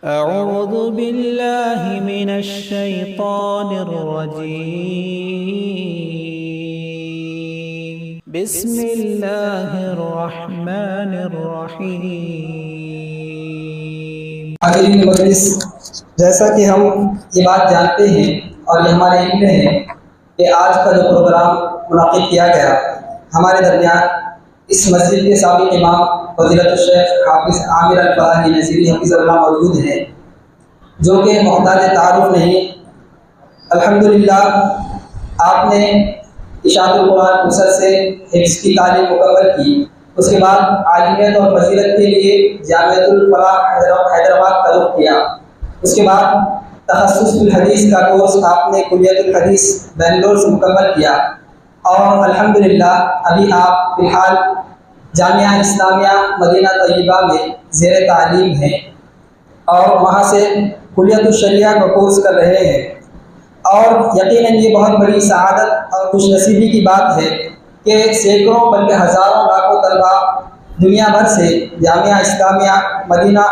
أعوذ بالله من الشيطان الرجيم بسم الله الرحمن الرحيم حاضرین مجلس، جیسا کہ ہم یہ بات جانتے ہیں اور یہ ہمارے علم میں ہے کہ آج کا جو پروگرام منعقد کیا گیا ہمارے درمیان اس مسجد کے سابق امام فضیلت الشیخ حافظ عامر الفلاحی نصیری حفظہ اللہ موجود ہیں، جو کہ محتاج تعارف نہیں۔ الحمدللہ آپ نے اشاعت القرآن مسد سے حفظ کی تعلیم مکمل کی، اس کے بعد عالمیت اور فضیلت کے لیے جامعۃ الفلاح حیدرآباد کا رخ کیا، اس کے بعد تخصص الحدیث کا کورس آپ نے کلیت الحدیث بنگلور سے مکمل کیا، اور الحمدللہ ابھی آپ فی الحال جامعہ اسلامیہ مدینہ طیبہ میں زیر تعلیم ہیں اور وہاں سے کلیت الشریعہ کا کورس کر رہے ہیں۔ اور یقیناً یہ بہت بڑی سعادت اور خوش نصیبی کی بات ہے کہ سینکڑوں بلکہ ہزاروں لاکھوں طلباء دنیا بھر سے جامعہ اسلامیہ مدینہ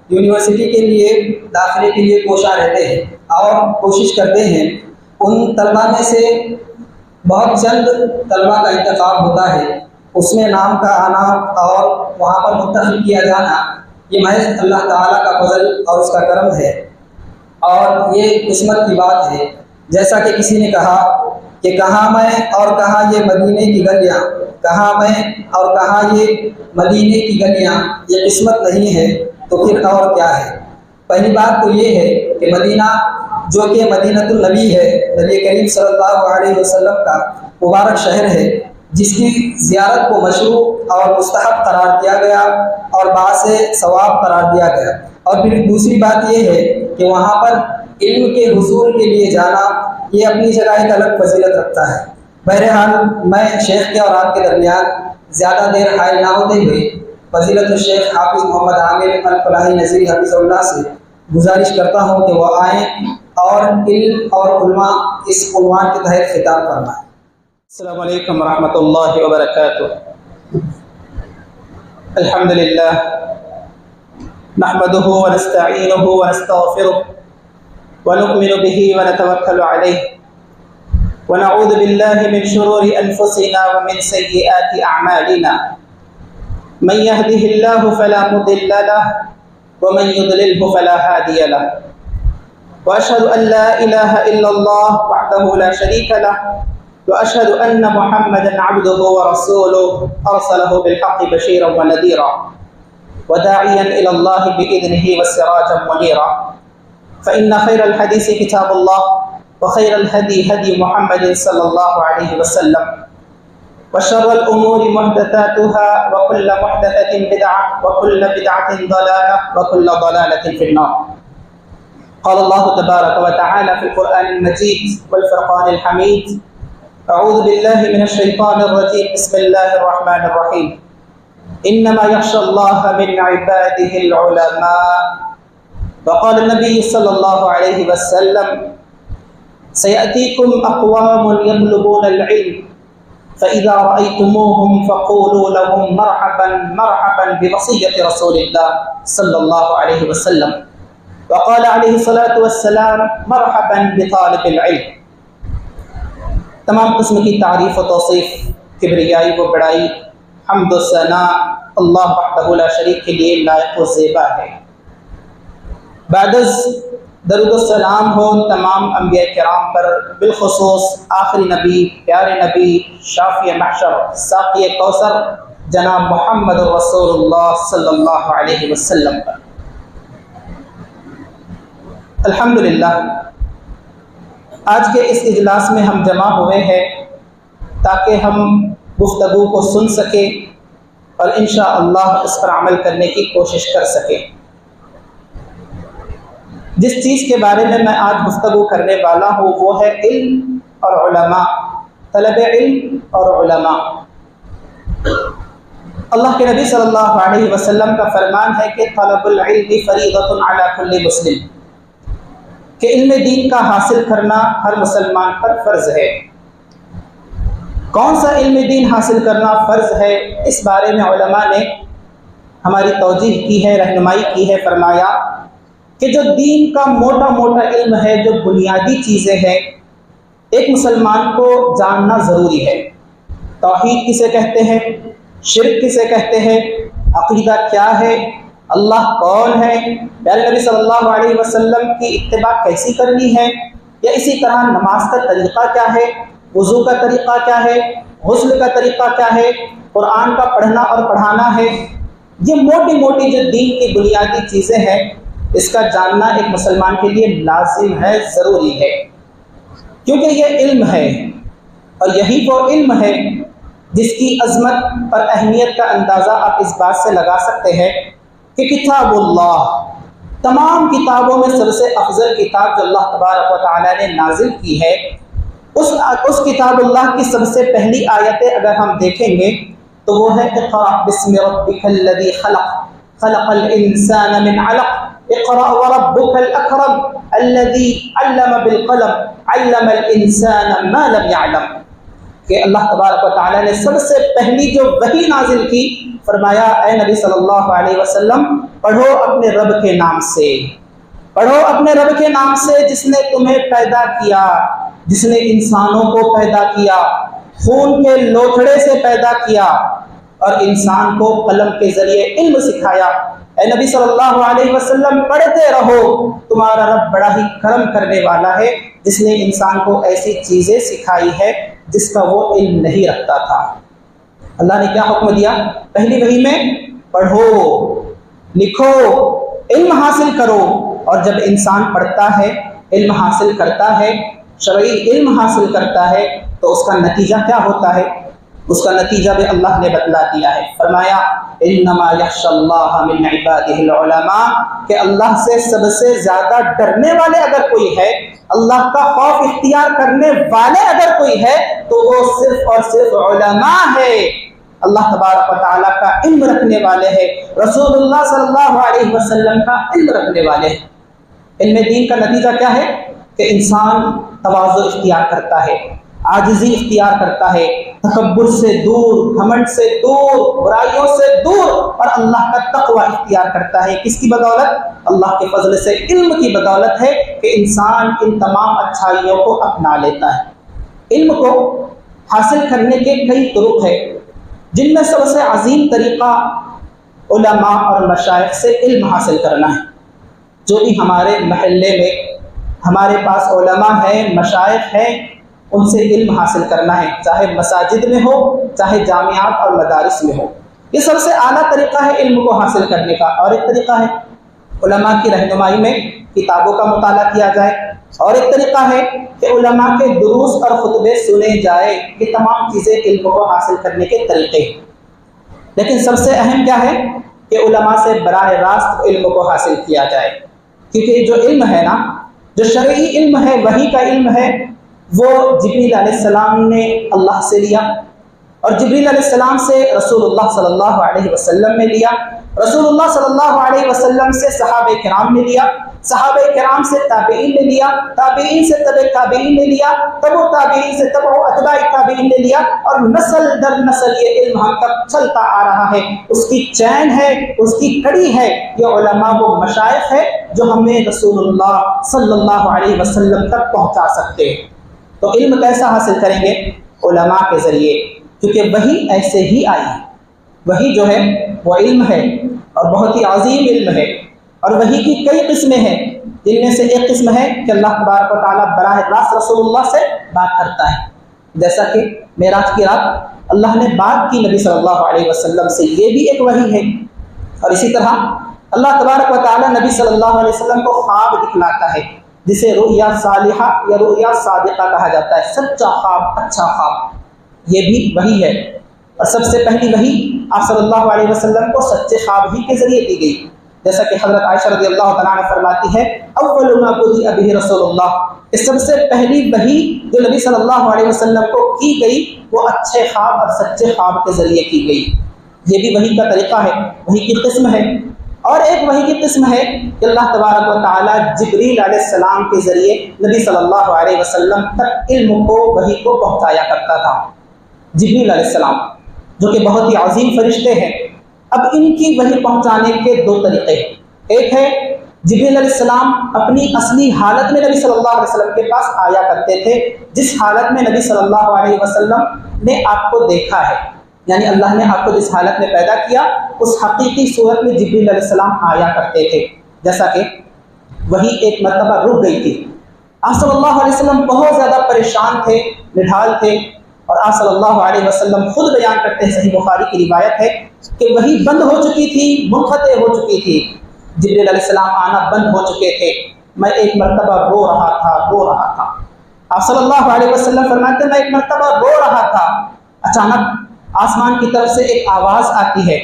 یونیورسٹی کے لیے داخلے کے لیے کوشاں رہتے ہیں اور کوشش کرتے ہیں۔ ان طلباء میں سے بہت چند طلباء کا انتخاب ہوتا ہے، اس میں نام کا آنا اور وہاں پر منتخب کیا جانا یہ محض اللہ تعالیٰ کا فضل اور اس کا کرم ہے، اور یہ قسمت کی بات ہے۔ جیسا کہ کسی نے کہا کہ کہاں میں اور کہاں یہ مدینے کی گلیاں، کہاں میں اور کہاں یہ مدینے کی گلیاں، یہ قسمت نہیں ہے تو پھر اور کیا ہے؟ پہلی بات تو یہ ہے کہ مدینہ جو کہ مدینۃ النبی ہے، نبی کریم صلی اللہ علیہ وسلم کا مبارک شہر ہے، جس کی زیارت کو مشروع اور مستحب قرار دیا گیا اور باعث ثواب قرار دیا گیا۔ اور پھر دوسری بات یہ ہے کہ وہاں پر علم کے حصول کے لیے جانا یہ اپنی جگہ ایک الگ فضیلت رکھتا ہے۔ بہرحال میں شیخ کے اور آپ کے درمیان زیادہ دیر حائل نہ ہوتے ہوئے فضیلت الشیخ حافظ محمد عامر الفلاحی نصیری حفظہ اللہ سے گزارش کرتا ہوں کہ وہ آئیں اور علم اور علماء اس عنوان کے تحت خطاب فرمائیں۔ السلام علیکم ورحمۃ اللہ وبرکاتہ۔ الحمدللہ نحمده ونستعینه ونستغفره ونؤمن به ونتوکل علیہ ونعوذ باللہ من شرور انفسنا ومن سیئات اعمالنا، من يهده الله فلا مضل له ومن يضلله فلا هادي له، واشهد ان لا اله الا الله وحده لا شريك له، واشهد ان محمدا عبده ورسوله ارسله بالحق بشيرا ونذيرا وداعيا الى الله باذنه وسراجا منيرا، فان خير الحديث كتاب الله وخير الهدي هدي محمد صلى الله عليه وسلم، وشر الامور محدثاتها وكل محدثة بدعة وكل بدعة ضلالة وكل ضلالة في النار۔ قال الله تبارك وتعالى في القرآن المجيد والفرقان الحميد: أعوذ بالله من الشيطان الرجيم، بسم الله الرحمن الرحيم، إنما يخشى الله من عباده العلماء۔ وقال النبي صلى الله عليه وسلم: سيأتيكم أقوام يطلبون العلم فإذا رأيتموهم فقولوا لهم مرحبا مرحبا بوصية رسول الله صلى الله عليه وسلم، وقال عليه الصلاة والسلام: مرحبا بطالب العلم۔ تمام قسم کی تعریف و توصیف، کبریائی و بڑائی، حمد و ثناء اللہ وحدہ لا شریک کے لیے لائق و زیبا ہے۔ بعد از درود السلام ہو تمام انبیاء کرام پر، بالخصوص آخری نبی، پیارے نبی، شافی محشر، ساقی کوثر جناب محمد رسول اللہ صلی اللہ علیہ وسلم پر۔ الحمدللہ آج کے اس اجلاس میں ہم جمع ہوئے ہیں تاکہ ہم گفتگو کو سن سکیں اور انشاءاللہ اس پر عمل کرنے کی کوشش کر سکیں۔ جس چیز کے بارے میں آج گفتگو کرنے والا ہوں وہ ہے علم اور علماء، طلب علم اور علماء۔ اللہ کے نبی صلی اللہ علیہ وسلم کا فرمان ہے کہ طلب العلم فریضۃ علی کل مسلم، کہ علم دین کا حاصل کرنا ہر مسلمان پر فرض ہے۔ کون سا علم دین حاصل کرنا فرض ہے، اس بارے میں علماء نے ہماری توجیہ کی ہے، رہنمائی کی ہے۔ فرمایا کہ جو دین کا موٹا موٹا علم ہے، جو بنیادی چیزیں ہیں، ایک مسلمان کو جاننا ضروری ہے۔ توحید کسے کہتے ہیں، شرک کسے کہتے ہیں، عقیدہ کیا ہے، اللہ کون ہے، پیارے نبی صلی اللہ علیہ وسلم کی اتباع کیسی کرنی ہے، یا اسی طرح نماز کا طریقہ کیا ہے، وضو کا طریقہ کیا ہے، غسل کا طریقہ کیا ہے، قرآن کا پڑھنا اور پڑھانا ہے۔ یہ موٹی موٹی جو دین کی بنیادی چیزیں ہیں، اس کا جاننا ایک مسلمان کے لیے لازم ہے، ضروری ہے، کیونکہ یہ علم ہے، اور یہی وہ علم ہے جس کی عظمت اور اہمیت کا اندازہ آپ اس بات سے لگا سکتے ہیں کہ کتاب اللہ، تمام کتابوں میں سب سے افضل کتاب جو اللہ تبارک و تعالیٰ نے نازل کی ہے، اس کتاب اللہ کی سب سے پہلی آیتیں اگر ہم دیکھیں گے تو وہ ہے اقرأ بسم ربک الذی خلق، خلق الانسان من علق، اقرأ وربک الاکرم الذی علم بالقلم علم الانسان ما لم يعلم، کہ اللہ تبارک و تعالیٰ نے سب سے پہلی جو وحی نازل کی، فرمایا اے نبی صلی اللہ علیہ وسلم پڑھو اپنے رب کے نام سے، پڑھو اپنے رب کے نام سے جس نے تمہیں پیدا کیا، جس نے انسانوں کو پیدا کیا، خون کے لوتھڑے سے پیدا کیا اور انسان کو قلم کے ذریعے علم سکھایا۔ اے نبی صلی اللہ علیہ وسلم پڑھتے رہو، تمہارا رب بڑا ہی کرم کرنے والا ہے جس نے انسان کو ایسی چیزیں سکھائی ہے جس کا وہ علم نہیں رکھتا تھا۔ اللہ نے کیا حکم دیا؟ پہلی وحی میں پڑھو، لکھو، علم حاصل کرو، اور جب انسان پڑھتا ہے، علم حاصل کرتا ہے، شرعی علم حاصل کرتا ہے، تو اس کا نتیجہ کیا ہوتا ہے؟ اس کا نتیجہ بھی اللہ نے بتلا دیا ہے، فرمایا انما یخشی اللہ من عبادہ العلماء، کہ اللہ سے سب سے زیادہ ڈرنے والے اگر کوئی ہے، اللہ کا خوف اختیار کرنے والے اگر کوئی ہے تو وہ صرف اور صرف علماء ہے، اللہ تبارک و تعالیٰ کا علم رکھنے والے ہیں، رسول اللہ صلی اللہ علیہ وسلم کا علم رکھنے والے ہیں۔ علم دین کا نتیجہ کیا ہے؟ کہ انسان تواضع اختیار کرتا ہے، عاجزی اختیار کرتا ہے، تکبر سے دور، گھمنڈ سے دور، برائیوں سے دور، اور اللہ کا تقوی اختیار کرتا ہے۔ کس کی بدولت؟ اللہ کے فضل سے، علم کی بدولت ہے کہ انسان ان تمام اچھائیوں کو اپنا لیتا ہے۔ علم کو حاصل کرنے کے کئی طرق ہیں، جن میں سب سے عظیم طریقہ علماء اور مشائخ سے علم حاصل کرنا ہے۔ جو بھی ہمارے محلے میں ہمارے پاس علماء ہیں، مشائخ ہیں، ان سے علم حاصل کرنا ہے، چاہے مساجد میں ہو، چاہے جامعات اور مدارس میں ہو۔ یہ سب سے اعلیٰ طریقہ ہے علم کو حاصل کرنے کا۔ اور ایک طریقہ ہے علماء کی رہنمائی میں کتابوں کا مطالعہ کیا جائے، اور ایک طریقہ ہے کہ علماء کے دروس اور خطبے سنے جائے۔ یہ تمام چیزیں علم کو حاصل کرنے کے طریقے ہیں، لیکن سب سے اہم کیا ہے کہ علماء سے براہ راست علم کو حاصل کیا جائے، کیونکہ جو علم ہے نا، جو شرعی علم ہے، وحی کا علم ہے، وہ جبریل علیہ السلام نے اللہ سے لیا، اور جبریل علیہ السلام سے رسول اللہ صلی اللہ علیہ وسلم نے لیا، رسول اللہ صلی اللہ علیہ وسلم سے صحابہ کرام نے لیا، صحابہ کرام سے تابعین نے لیا، تابعین سے تبع تابعین نے لیا، تبع تابعین سے تبع اتباع تابعین نے لیا، اور نسل در نسل یہ علم ہم تک چلتا آ رہا ہے۔ اس کی چین ہے، اس کی کڑی ہے، یہ علماء وہ مشائخ ہے جو ہمیں رسول اللہ صلی اللہ علیہ وسلم تک پہنچا سکتے ہیں۔ تو علم کیسا حاصل کریں گے؟ علماء کے ذریعے، کیونکہ وہی ایسے ہی آئی ہے۔ وہی جو ہے وہ علم ہے، اور بہت ہی عظیم علم ہے، اور وہی کی کئی قسمیں ہیں، جن میں سے ایک قسم ہے کہ اللہ تبارک و تعالیٰ براہ راست رسول اللہ سے بات کرتا ہے، جیسا کہ معراج کی رات اللہ نے بات کی نبی صلی اللہ علیہ وسلم سے، یہ بھی ایک وحی ہے۔ اور اسی طرح اللہ تبارک و تعالیٰ نبی صلی اللہ علیہ وسلم کو خواب دکھلاتا ہے، جسے رؤیا صالحہ یا رؤیا صادقہ کہا جاتا ہے، سچا خواب، اچھا خواب، یہ بھی وحی ہے۔ اور سب سے پہلی وحی آپ صلی اللہ علیہ وسلم کو سچے خواب ہی کے ذریعے دی گئی، جیسا کہ حضرت عائشہ رضی اللہ تعالیٰ عنہ فرماتی ہے اول ما بدأ به رسول اللہ، اس سب سے پہلی وحی جو نبی صلی اللہ علیہ وسلم کو کی گئی وہ اچھے خواب اور سچے خواب کے ذریعے کی گئی۔ یہ بھی وحی کا طریقہ ہے، وحی کی قسم ہے۔ اور ایک وحی کی قسم ہے کہ اللہ تبارک و تعالیٰ جبریل علیہ السلام کے ذریعے نبی صلی اللہ علیہ وسلم تک علم کو، وحی کو پہنچایا کرتا تھا۔ جبریل علیہ السلام جو کہ بہت ہی عظیم فرشتے ہیں، اب ان کی وحی پہنچانے کے دو طریقے ہیں۔ ایک ہے جبریل علیہ السلام اپنی اصلی حالت میں نبی صلی اللہ علیہ وسلم کے پاس آیا کرتے تھے، جس حالت میں نبی صلی اللہ علیہ وسلم نے آپ کو دیکھا ہے، یعنی اللہ نے آپ کو جس حالت میں پیدا کیا اس حقیقی صورت میں جبریل علیہ السلام آیا کرتے تھے۔ جیسا کہ وہی ایک مرتبہ رک گئی تھی، آپ صلی اللہ علیہ وسلم بہت زیادہ پریشان تھے، نڈھال تھے، اور آپ صلی اللہ علیہ وسلم خود بیان کرتے ہیں، صحیح بخاری کی روایت ہے کہ وہی بند ہو چکی تھی، منقطع ہو چکی تھی، جبریل علیہ السلام آنا بند ہو چکے تھے، میں ایک مرتبہ رو رہا تھا۔ آپ صلی اللہ علیہ وسلم فرماتے ہیں میں ایک مرتبہ رو رہا تھا، اچانک آسمان کی طرف سے ایک آواز آتی ہے،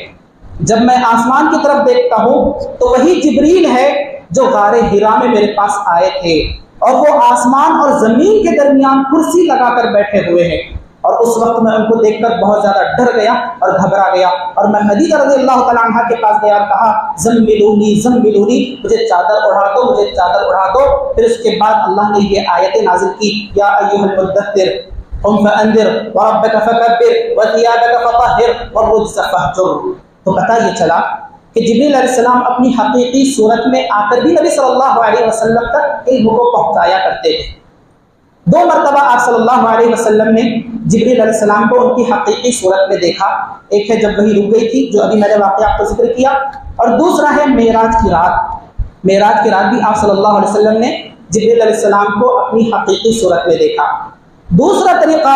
جب میں آسمان کی طرف دیکھتا ہوں تو وہی جبریل ہے جو غار حرا میں میرے پاس آئے تھے، اور وہ آسمان اور زمین کے درمیان کرسی لگا کر بیٹھے ہوئے ہیں، اور اس وقت میں ان کو دیکھ کر بہت زیادہ ڈر گیا اور گھبرا گیا، اور میں خدیجہ رضی اللہ تعالیٰ عنہ کے پاس گیا اور کہا زملونی، مجھے چادر اڑا دو۔ پھر اس کے بعد اللہ نے یہ آیتیں نازل کی، یا ایھا المدثر قم فانذر وربک فکبر وثیابک فطہر والرجز فاہجر۔ تو پتہ یہ چلا کہ جبریل علیہ السلام اپنی حقیقی صورت میں آ کر بھی نبی صلی اللہ علیہ وسلم تک علم کو پہنچایا کرتے تھے۔ 2 مرتبہ آپ صلی اللہ علیہ وسلم نے جبریل علیہ السلام کو ان کی حقیقی صورت میں دیکھا، ایک ہے جب وہی رک گئی تھی جو ابھی میں نے واقعہ آپ کو ذکر کیا، اور دوسرا ہے معراج کی رات بھی آپ صلی اللہ علیہ وسلم نے جبریل علیہ السلام کو اپنی حقیقی صورت میں دیکھا۔ دوسرا طریقہ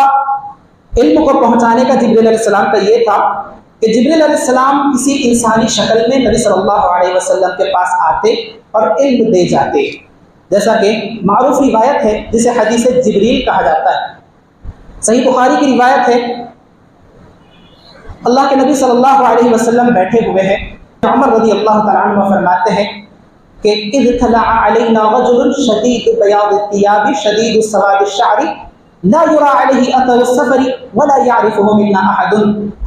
علم کو پہنچانے کا جبریل علیہ السلام کا یہ تھا کہ جبریل علیہ السلام کسی انسانی شکل میں نبی صلی اللہ علیہ وسلم کے پاس آتے اور علم دے جاتے، جیسا کہ معروف روایت ہے جسے حدیث جبریل کہا جاتا ہے، صحیح بخاری کی روایت ہے، اللہ کے نبی صلی اللہ علیہ وسلم بیٹھے ہوئے ہیں، عمر رضی اللہ تعالیٰ عنہ فرماتے ہیں کہ اذ طلع علینا رجل شدید بیاض الثیاب شدید سواد الشعر لا یرا علیہ اثر السفر ولا یعرفہ منا احد۔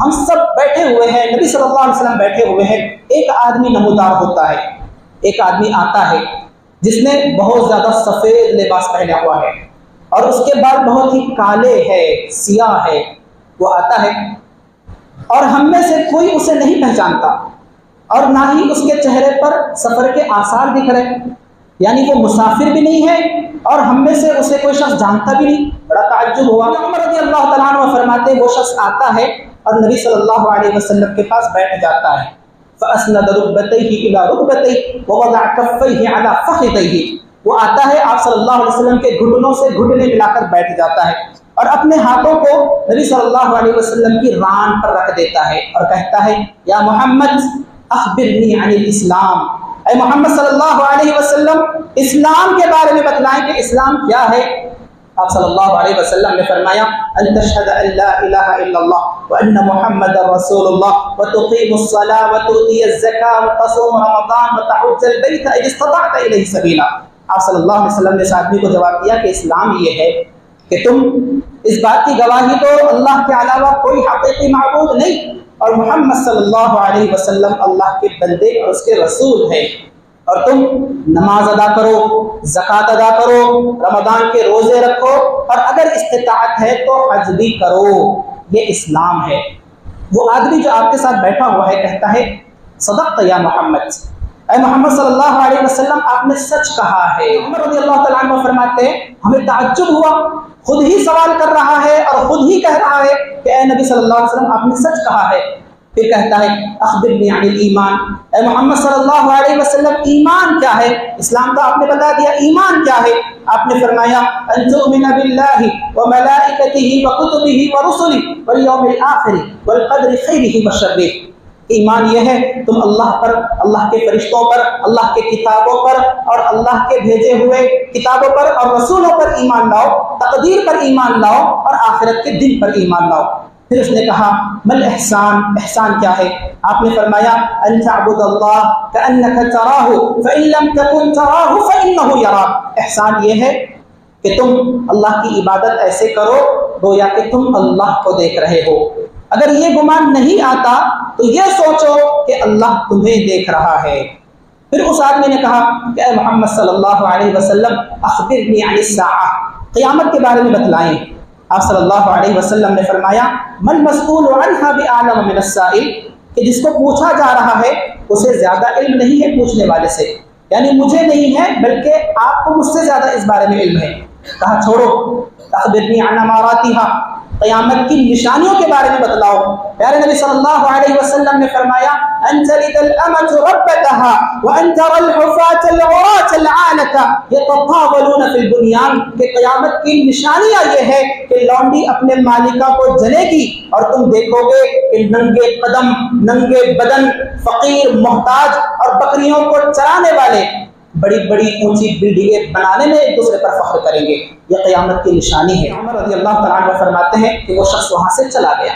ہم سب بیٹھے ہوئے ہیں، نبی صلی اللہ علیہ وسلم بیٹھے ہوئے ہیں، ایک آدمی نمودار ہوتا ہے، ایک آدمی آتا ہے جس نے بہت زیادہ سفید لباس پہنا ہوا ہے اور اس کے بال بہت ہی کالے ہے، سیاہ ہے، وہ آتا ہے اور ہم میں سے کوئی اسے نہیں پہچانتا اور نہ ہی اس کے چہرے پر سفر کے آثار دکھ رہے، یعنی وہ مسافر بھی نہیں ہے اور ہم میں سے اسے کوئی شخص جانتا بھی نہیں۔ بڑا تعجب ہوا۔ عمر رضی اللہ تعالیٰ عنہ فرماتے وہ شخص آتا ہے اور نبی صلی اللہ علیہ وسلم کے پاس بیٹھ جاتا ہے، فَأَسْنَدَ رُكْبَتَيْهِ إِلَى رُكْبَتَيْهِ وَوَضَعَ كَفَّيْهِ عَلَى فَخِذَيْهِ۔ وہ آتا ہے آپ صلی اللہ علیہ وسلم کے گھٹنوں سے گھٹنے ملا کر بیٹھ جاتا ہے اور اپنے ہاتھوں کو نبی صلی اللہ علیہ وسلم کی ران پر رکھ دیتا ہے اور کہتا ہے یا محمد اخبرنی عن الاسلام، اے محمد صلی اللہ علیہ وسلم اسلام کے بارے میں بتلائیں کہ اسلام کیا ہے۔ آپ صلی اللہ علیہ وسلم نے فرمایا ان تشهد ان لا الہ الا اللہ وان محمد رسول اللہ وتقیم الصلاة وتؤتی الزکاة وتصوم رمضان وتحج البیت اذا استطعت الیہ سبیلا۔ آپ صلی اللہ علیہ وسلم نے اس آدمی کو جواب دیا کہ اسلام یہ ہے کہ تم اس بات کی گواہی دو اللہ کے علاوہ کوئی حقیقی معبود نہیں اور محمد صلی اللہ علیہ وسلم اللہ کے بندے اور اس کے رسول ہیں، اور تم نماز ادا کرو، زکوٰۃ ادا کرو، رمضان کے روزے رکھو، اور اگر استطاعت ہے تو حج بھی کرو، یہ اسلام ہے۔ وہ آدمی جو آپ کے ساتھ بیٹھا ہوا ہے کہتا ہے صدقت یا محمد، اے محمد صلی اللہ علیہ وسلم آپ نے سچ کہا ہے۔ عمر رضی اللہ تعالیٰ عنہ فرماتے ہیں ہمیں تعجب ہوا، خود ہی سوال کر رہا ہے اور خود ہی کہہ رہا ہے کہ اے نبی صلی اللہ علیہ وسلم آپ نے سچ کہا ہے۔ پھر کہتا ہے اخبرنی عن الایمان، اے محمد صلی اللہ علیہ وسلم ایمان کیا ہے؟ اسلام تو آپ نے بتا دیا، ایمان کیا ہے؟ آپ نے فرمایا ان تؤمن باللہ وملائکتہ وکتبہ ورسلہ والیوم الآخر والقدر خیرہ وشرہ۔ ایمان یہ ہے تم اللہ پر، اللہ کے فرشتوں پر، اللہ کے کتابوں پر اور اللہ کے بھیجے ہوئے کتابوں پر اور رسولوں پر ایمان لاؤ، تقدیر پر ایمان لاؤ اور آخرت کے دن پر ایمان لاؤ۔ پھر اس نے کہا مل احسان، احسان کیا ہے؟ آپ نے فرمایا ان تعبد اللہ کأنک تراہ فإن لم تکن تراہ فإنہ یراک۔ احسان یہ ہے کہ تم اللہ کی عبادت ایسے کرو گویا کہ تم اللہ کو دیکھ رہے ہو۔ اگر یہ گمان نہیں آتا تو یہ سوچو کہ اللہ تمہیں دیکھ رہا ہے۔ پھر اس آدمی نے کہا کہ اے محمد صلی اللہ علیہ وسلم اخبرنی عن الساعہ، قیامت کے بارے میں بتلائیں۔ آپ صلی اللہ علیہ وسلم نے فرمایا من مسئول عنہا بعالم من السائل، کہ جس کو پوچھا جا رہا ہے اسے زیادہ علم نہیں ہے پوچھنے والے سے، یعنی مجھے نہیں ہے بلکہ آپ کو مجھ سے زیادہ اس بارے میں علم ہے۔ کہا چھوڑو، اخبرنی عن اماراتھا، قیامت کی نشانیوں کے بارے میں بتلاؤ۔ پیارے نبی صلی اللہ علیہ وسلم نے فرمایا ان تلد الامة ربتها وان ترى الحفاة العراة العالة يتطاولون في البنيان، کہ قیامت کی نشانیاں یہ ہے کہ لونڈی اپنے مالکہ کو جنے گی اور تم دیکھو گے کہ ننگے قدم، ننگے بدن، فقیر، محتاج اور بکریوں کو چرانے والے بڑی بڑی اونچی بلڈنگیں بنانے میں ایک دوسرے پر فخر کریں گے۔ یہ قیامت کی نشانی ہے۔ عمر رضی اللہ تعالیٰ عنہ فرماتے ہیں کہ وہ شخص وہاں سے چلا گیا۔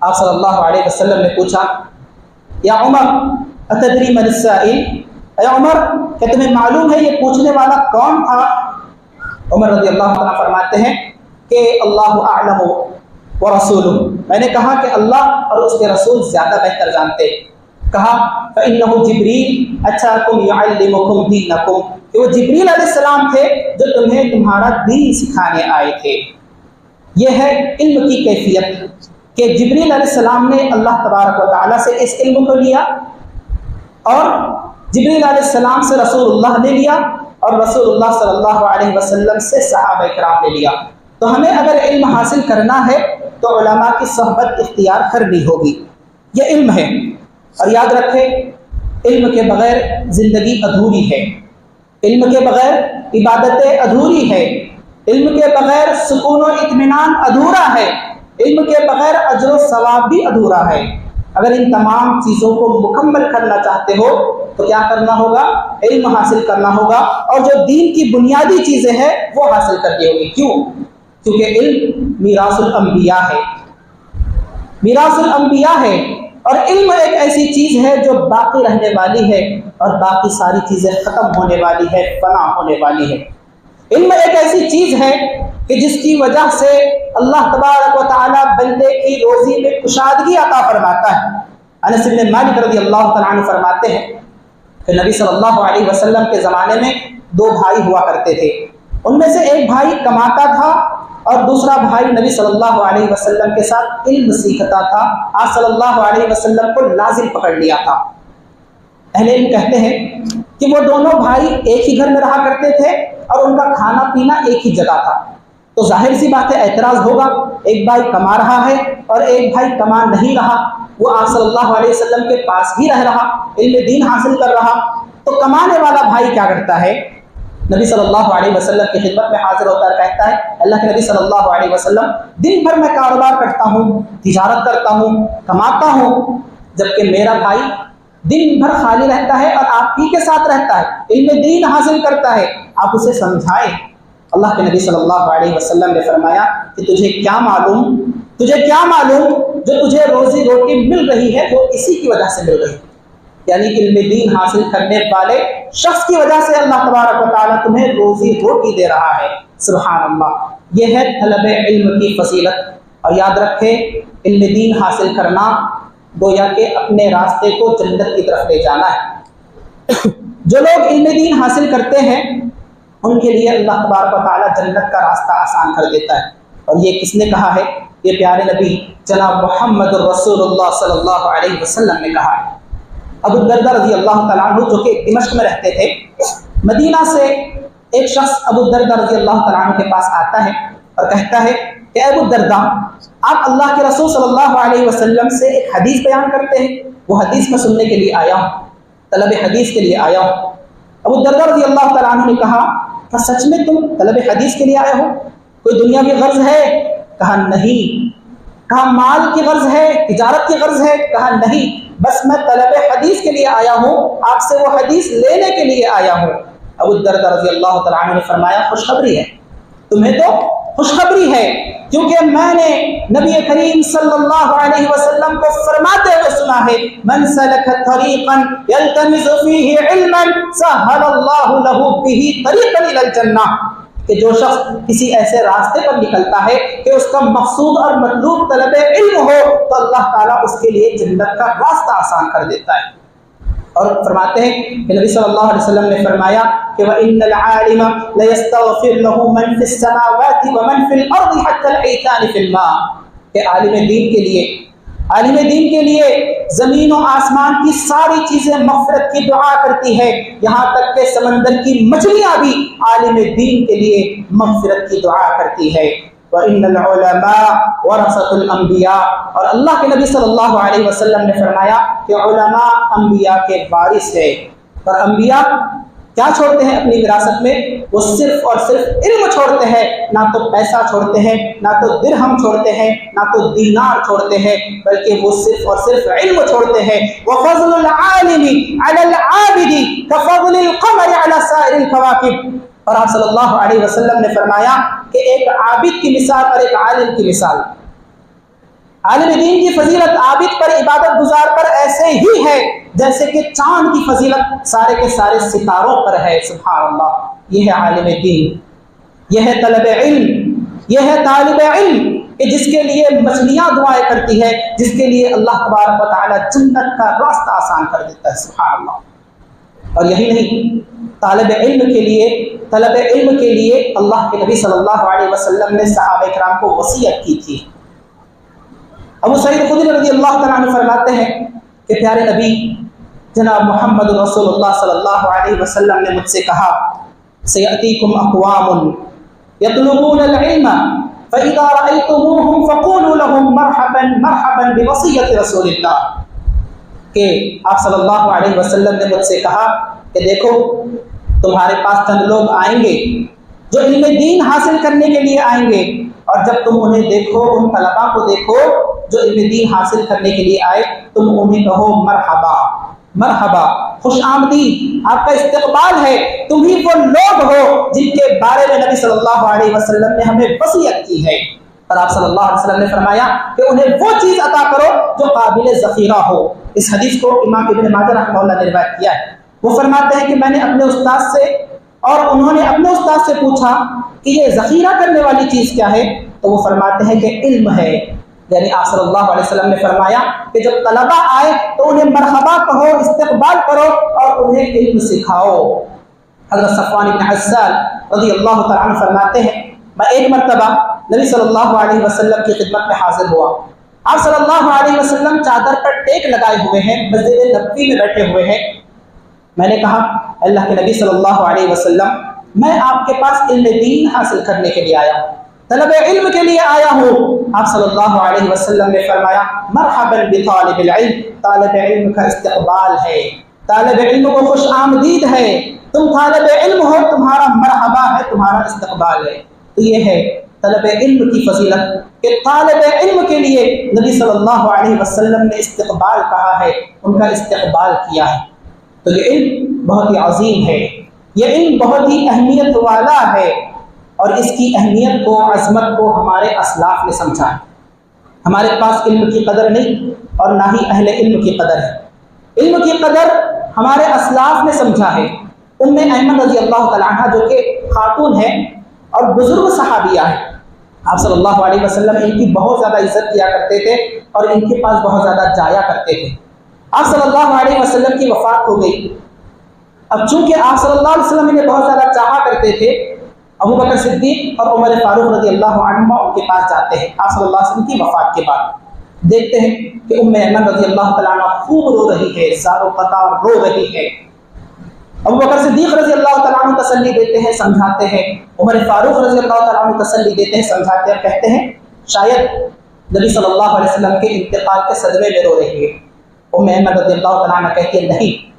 آپ صلی اللہ علیہ وسلم نے پوچھا یا عمر اتدری من السائل، اے عمر کہ تمہیں معلوم ہے یہ پوچھنے والا کون تھا؟ عمر رضی اللہ تعالیٰ فرماتے ہیں کہ اللہ اعلم ورسولہ، میں نے کہا کہ اللہ اور اس کے رسول زیادہ بہتر جانتے۔ کہا فإنه جبریل اتاکم یعلمکم دینکم، کہ وہ جبریل علیہ السلام تھے جو تمہیں تمہارا دین سکھانے آئے تھے۔ یہ ہے علم کی کیفیت کہ جبریل علیہ السلام نے اللہ تبارک و تعالیٰ سے اس علم کو لیا اور جبریل علیہ السلام سے رسول اللہ نے لیا اور رسول اللہ صلی اللہ علیہ وسلم سے صحابہ کرام نے لیا۔ تو ہمیں اگر علم حاصل کرنا ہے تو علماء کی صحبت اختیار کرنی ہوگی۔ یہ علم ہے، اور یاد رکھیں علم کے بغیر زندگی ادھوری ہے، علم کے بغیر عبادتیں ادھوری ہے، علم کے بغیر سکون و اطمینان ادھورا ہے، علم کے بغیر اجر و ثواب بھی ادھورا ہے۔ اگر ان تمام چیزوں کو مکمل کرنا چاہتے ہو تو کیا کرنا ہوگا؟ علم حاصل کرنا ہوگا، اور جو دین کی بنیادی چیزیں ہیں وہ حاصل کرنی ہوگی۔ کیوں؟ کیونکہ علم میراث الانبیاء ہے، میراث الانبیاء ہے، اور علم ایک ایسی چیز ہے جو باقی رہنے والی ہے اور باقی ساری چیزیں ختم ہونے والی ہے، فنا ہونے والی ہے۔ علم ایک ایسی چیز ہے کہ جس کی وجہ سے اللہ تبارک و تعالیٰ بندے کی روزی میں کشادگی عطا فرماتا ہے۔ انس بن مالک رضی اللہ تعالیٰ عنہ فرماتے ہیں کہ نبی صلی اللہ علیہ وسلم کے زمانے میں دو بھائی ہوا کرتے تھے، ان میں سے ایک بھائی کماتا تھا اور دوسرا بھائی نبی صلی اللہ علیہ وسلم کے ساتھ علم سیکھتا تھا۔ آپ صلی اللہ علیہ وسلم کو لازم پکڑ لیا تھا۔ اہل علم کہتے ہیں کہ وہ دونوں بھائی ایک ہی گھر میں رہا کرتے تھے اور ان کا کھانا پینا ایک ہی جگہ تھا، تو ظاہر سی بات ہے اعتراض ہوگا، ایک بھائی کما رہا ہے اور ایک بھائی کما نہیں رہا، وہ آپ صلی اللہ علیہ وسلم کے پاس ہی رہ رہا، علم دین حاصل کر رہا، تو کمانے والا بھائی کیا کرتا ہے؟ نبی صلی اللہ علیہ وسلم کی خدمت میں حاضر ہوتا ہے، کہتا ہے اللہ کے نبی صلی اللہ علیہ وسلم دن بھر میں کاروبار کرتا ہوں، تجارت کرتا ہوں، کماتا ہوں، جبکہ میرا بھائی دن بھر خالی رہتا ہے اور آپ ہی کے ساتھ رہتا ہے، علم دین حاصل کرتا ہے، آپ اسے سمجھائیں۔ اللہ کے نبی صلی اللہ علیہ وسلم نے فرمایا کہ تجھے کیا معلوم جو تجھے روزی روٹی مل رہی ہے وہ اسی کی وجہ سے مل رہی ہے، یعنی علم دین حاصل کرنے والے شخص کی وجہ سے اللہ تبارک و تعالیٰ تمہیں روزی روٹی دے رہا ہے۔ سبحان اللہ، یہ ہے طلب علم کی فضیلت۔ اور یاد رکھیں علم دین حاصل کرنا گویا کہ اپنے راستے کو جنت کی طرف لے جانا ہے۔ جو لوگ علم دین حاصل کرتے ہیں ان کے لیے اللہ تبارک و تعالیٰ جنت کا راستہ آسان کر دیتا ہے۔ اور یہ کس نے کہا ہے؟ یہ پیارے نبی جناب محمد رسول اللہ صلی اللہ علیہ وسلم نے کہا ہے۔ ابو الدرداء رضی اللہ تعالیٰ عنہ جو کہ دمشق میں رہتے تھے، مدینہ سے ایک شخص ابو الدرداء رضی اللہ تعالیٰ عنہ کے پاس آتا ہے اور کہتا ہے کہ ابو الدرداء، آپ اللہ کے رسول صلی اللہ علیہ وسلم سے ایک حدیث بیان کرتے ہیں، وہ حدیث میں سننے کے لیے آیا ہوں، طلب حدیث کے لیے آیا ہوں۔ ابو الدرداء رضی اللہ تعالیٰ عنہ نے کہا کہ سچ میں تم طلب حدیث کے لیے آئے ہو؟ کوئی دنیا کی غرض ہے؟ کہا نہیں۔ کہا مال کی غرض ہے، تجارت کی غرض ہے؟ کہا نہیں، بس میں طلب حدیث کے لیے آیا ہوں، آپ سے وہ حدیث لینے کے لیے آیا ہوں۔ ابو الدرداء رضی اللہ تعالیٰ عنہ نے فرمایا خوشخبری ہے، تمہیں تو خوشخبری ہے، کیونکہ میں نے نبی کریم صلی اللہ علیہ وسلم کو فرماتے ہوئے سنا ہے من سلک طریقا یلتمس فیہ علما سہل اللہ لہ بہ طریقا الی الجنہ، کہ جو شخص کسی ایسے راستے پر نکلتا ہے کہ اس کا مقصود اور مطلوب طلب علم ہو تو اللہ تعالیٰ اس کے لیے جنت کا راستہ آسان کر دیتا ہے۔ اور فرماتے ہیں کہ نبی صلی اللہ علیہ وسلم نے فرمایا کہ وَإِنَّ الْعَالِمَ لَيَسْتَغْفِرْ لَهُ مَنْ فِي السَّمَاوَاتِ وَمَنْ فِي الْأَرْضِ حَتَّى الْحِيتَانِ فِي الْمَاءِ، کہ عالم دین کے لیے عالم دین کے لیے زمین و آسمان کی ساری چیزیں مغفرت کی دعا کرتی ہے، یہاں تک کہ سمندر کی مچھلیاں بھی عالم دین کے لیے مغفرت کی دعا کرتی ہے۔ وَإِنَّ الْعُلَمَاءَ وَرَثَةُ الْأَنْبِيَاءِ، اور اللہ کے نبی صلی اللہ علیہ وسلم نے فرمایا کہ علماء انبیاء کے وارث ہے۔ اور انبیاء کیا چھوڑتے ہیں اپنی وراثت میں؟ وہ صرف اور صرف علم چھوڑتے ہیں، نہ تو پیسہ چھوڑتے ہیں، نہ تو درہم چھوڑتے ہیں، نہ تو دینار چھوڑتے ہیں، بلکہ وہ صرف اور صرف علم چھوڑتے ہیں۔ وَفَضْلُ الْعَالِمِ عَلَى الْعَابِدِ كَفَضْلِ الْقَمَرِ عَلَى سَائِرِ الْكَوَاكِبِ، اور آپ صلی اللہ علیہ وسلم نے فرمایا کہ ایک عابد کی مثال اور ایک عالم کی مثال، عالم دین کی فضیلت عابد پر، عبادت گزار پر ایسے ہی ہے جیسے کہ چاند کی فضیلت سارے کے سارے ستاروں پر ہے۔ سبحان اللہ، یہ ہے عالم دین، یہ ہے طلب علم، یہ ہے طالب علم کہ جس کے لیے مچھلیاں دعائیں کرتی ہے، جس کے لیے اللہ تبارک و تعالی جنت کا راستہ آسان کر دیتا ہے۔ سبحان اللہ۔ اور یہی نہیں، طالب علم کے لیے اللہ کے نبی صلی اللہ علیہ وسلم نے صحابہ کرام کو وصیت کی تھی۔ ابو سعید خدری رضی اللہ تعالیٰ عنہ فرماتے ہیں کہ پیارے نبی جناب محمد رسول اللہ صلی اللہ علیہ وسلم نے مجھ سے کہا، سیأتیکم اقوام یطلبون العلم فاذا رأیتموہم فقولوا لهم مرحبا مرحبا بوصیت رسول اللہ، کہ آپ صلی اللہ علیہ وسلم نے مجھ سے کہا کہ دیکھو تمہارے پاس چند لوگ آئیں گے جو علم دین حاصل کرنے کے لیے آئیں گے، اور جب تم انہیں دیکھو، ان طلباء کو دیکھو جو علم دین حاصل کرنے کے لیے آئے، تم انہیں کہو مرحبا مرحبا، خوش آمدید، آپ کا استقبال ہے، تم ہی وہ لوگ ہو جن کے بارے میں نبی صلی اللہ علیہ وسلم نے ہمیں وصیت کی ہے۔ اور آپ صلی اللہ علیہ وسلم نے فرمایا کہ انہیں وہ چیز عطا کرو جو قابل ذخیرہ ہو۔ اس حدیث کو امام ابن ماجہ رحمہ اللہ نے روایت کیا ہے۔ وہ فرماتے ہیں کہ میں نے اپنے استاد سے اور انہوں نے اپنے استاد سے پوچھا کہ یہ ذخیرہ کرنے والی چیز کیا ہے، تو وہ فرماتے ہیں کہ علم ہے۔ یعنی آپ صلی اللہ علیہ وسلم نے فرمایا کہ جب طلباء آئے تو انہیں مرحبا کہو، استقبال کرو اور انہیں علم سکھاؤ۔ حضرت صفوان بن عسال رضی اللہ تعالیٰ عنہ فرماتے ہیں، میں ایک مرتبہ نبی صلی اللہ علیہ وسلم کی خدمت میں حاضر ہوا۔ آپ صلی اللہ علیہ وسلم چادر پر ٹیک لگائے ہوئے ہیں، مسجد نبوی میں بیٹھے ہوئے ہیں۔ میں نے کہا، اللہ کے نبی صلی اللہ علیہ وسلم، میں آپ کے پاس علم دین حاصل کرنے کے لیے آیا ہوں، طلب علم کے لیے آیا ہوں۔ آپ صلی اللہ علیہ وسلم نے فرمایا، مرحبا بطالب العلم، طالب علم کا استقبال ہے، طالب علم کو خوش آمدید ہے، تم طالب علم ہو، تمہارا مرحبا ہے، تمہارا استقبال ہے۔ تو یہ ہے طلب علم کی فضیلت کہ طالب علم کے لیے نبی صلی اللہ علیہ وسلم نے استقبال کہا ہے، ان کا استقبال کیا ہے۔ تو یہ علم بہت ہی عظیم ہے، یہ علم بہت ہی اہمیت والا ہے، اور اس کی اہمیت کو، عظمت کو ہمارے اسلاف نے سمجھا ہے۔ ہمارے پاس علم کی قدر نہیں اور نہ ہی اہل علم کی قدر ہے۔ علم کی قدر ہمارے اسلاف نے سمجھا ہے۔ ام ایمن رضی اللہ تعالیٰ عنہ جو کہ خاتون ہے اور بزرگ صحابیہ ہے، آپ صلی اللہ علیہ وسلم ان کی بہت زیادہ عزت کیا کرتے تھے اور ان کے پاس بہت زیادہ جایا کرتے تھے۔ آپ صلی اللہ علیہ وسلم کی وفات ہو گئی۔ اب چونکہ آپ صلی اللہ علیہ وسلم انہیں بہت زیادہ چاہا کرتے تھے، ابو بکر صدیق اور عمر فاروق رضی اللہ عنہما ان کے پاس جاتے ہیں آپ صلی اللہ علیہ وسلم کی وفات کے بعد۔ دیکھتے ہیں کہ ام ایمن رضی اللہ تعالیٰ عنہ خوب رو رہی ہے، زار و قطار رو رہی ہے۔ ابو بکر صدیق رضی اللہ تعالیٰ عنہ تسلی دیتے ہیں، سمجھاتے ہیں۔ عمر فاروق رضی اللہ تعالیٰ عنہ تسلی دیتے ہیں، سمجھاتے ہیں، کہتے ہیں شاید نبی صلی اللہ علیہ وسلم کے انتقال کے صدمے میں رو رہی ہے۔ ام ایمن رضی اللہ تعالیٰ عنہ کہتی ہے، نہیں،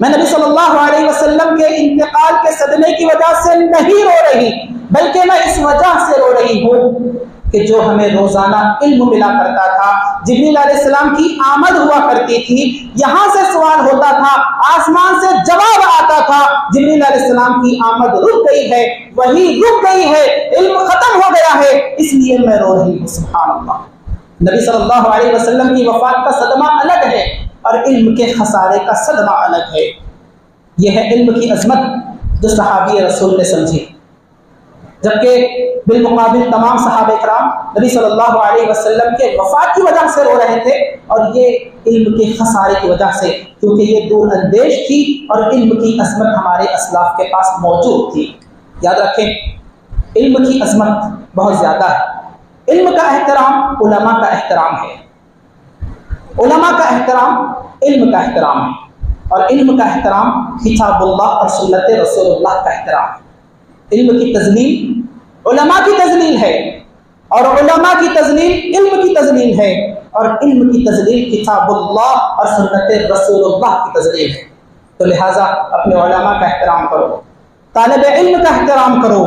میں نبی صلی اللہ علیہ وسلم کے انتقال کے صدمے کی وجہ سے نہیں رو رہی، بلکہ میں اس وجہ سے رو رہی ہوں کہ جو ہمیں روزانہ علم ملا کرتا تھا، جبریل علیہ السلام کی آمد ہوا کرتی تھی، یہاں سے سوال ہوتا تھا، آسمان سے جواب آتا تھا، جبریل علیہ السلام کی آمد رک گئی ہے، وہی رک گئی ہے، علم ختم ہو گیا ہے، اس لیے میں رو رہی ہوں۔ سبحان اللہ۔ نبی صلی اللہ علیہ وسلم کی وفات کا صدمہ الگ ہے اور علم کے خسارے کا صدمہ الگ ہے۔ یہ ہے علم کی عظمت جو صحابی رسول نے سمجھی، جبکہ بالمقابل تمام صحابہ کرام نبی صلی اللہ علیہ وسلم کے وفات کی وجہ سے رو رہے تھے، اور یہ علم کے خسارے کی وجہ سے، کیونکہ یہ دور اندیش تھی اور علم کی عظمت ہمارے اسلاف کے پاس موجود تھی۔ یاد رکھیں، علم کی عظمت بہت زیادہ ہے۔ علم کا احترام علماء کا احترام ہے۔ علماء کا احترام علم کا احترام ہے، اور علم کا احترام کتاب اللہ اور سنت رسول اللہ کا احترام ہے۔ علم کی تذلیل علماء کی تذلیل ہے، اور علماء کی تذلیل علم کی تذلیل ہے، اور علم کی تذلیل کتاب اللہ اور سنت رسول اللہ کی تذلیل ہے۔ تو لہٰذا اپنے علماء کا احترام کرو، طالب علم کا احترام کرو،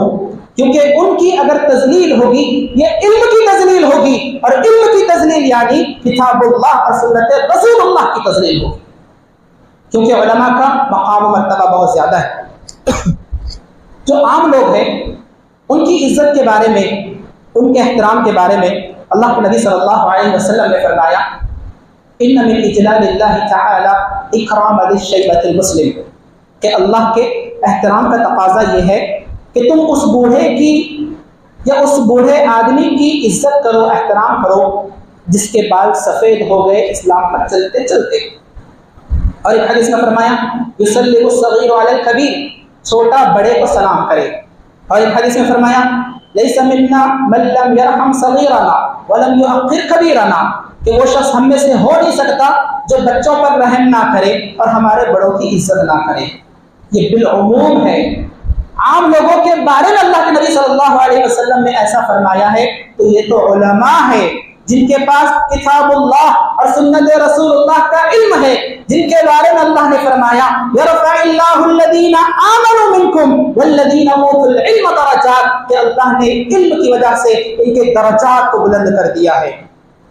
کیونکہ ان کی اگر تذلیل ہوگی یہ علم کی تذلیل ہوگی، اور علم کی تذلیل یعنی کتاب اللہ اور سنت رسول اللہ کی تذلیل ہوگی، کیونکہ علماء کا مقام و مرتبہ بہت زیادہ ہے۔ جو عام لوگ ہیں ان کی عزت کے بارے میں، ان کے احترام کے بارے میں اللہ کے نبی صلی اللہ علیہ وسلم نے فرمایا ان من اجلال اللہ تعالی اکرام الشیبۃ المسلم، کہ اللہ کے احترام کا تقاضا یہ ہے کہ تم اس بوڑھے کی یا اس بوڑھے آدمی کی عزت کرو، احترام کرو جس کے بال سفید ہو گئے اسلام پر چلتے چلتے۔ اور ایک حدیث میں فرمایا یسلم الصغیر علی الکبیر، چھوٹا بڑے کو سلام کرے۔ اور ایک حدیث میں فرمایا لیس منا من لم یرحم صغیرنا ولم یؤخر کبیرنا، کہ وہ شخص ہم میں سے ہو نہیں سکتا جو بچوں پر رحم نہ کرے اور ہمارے بڑوں کی عزت نہ کرے۔ یہ بالعموم ہے، عام لوگوں کے بارے میں اللہ کے نبی صلی اللہ علیہ وسلم نے ایسا فرمایا ہے، تو یہ تو علماء ہے جن کے پاس کتاب اللہ اور سنت رسول اللہ کا علم ہے، جن کے بارے میں اللہ نے فرمایا یرفع اللہ الذین آمنوا منکم والذین اوتوا العلم درجات، کہ اللہ نے علم کی وجہ سے ان کے درجات کو بلند کر دیا ہے۔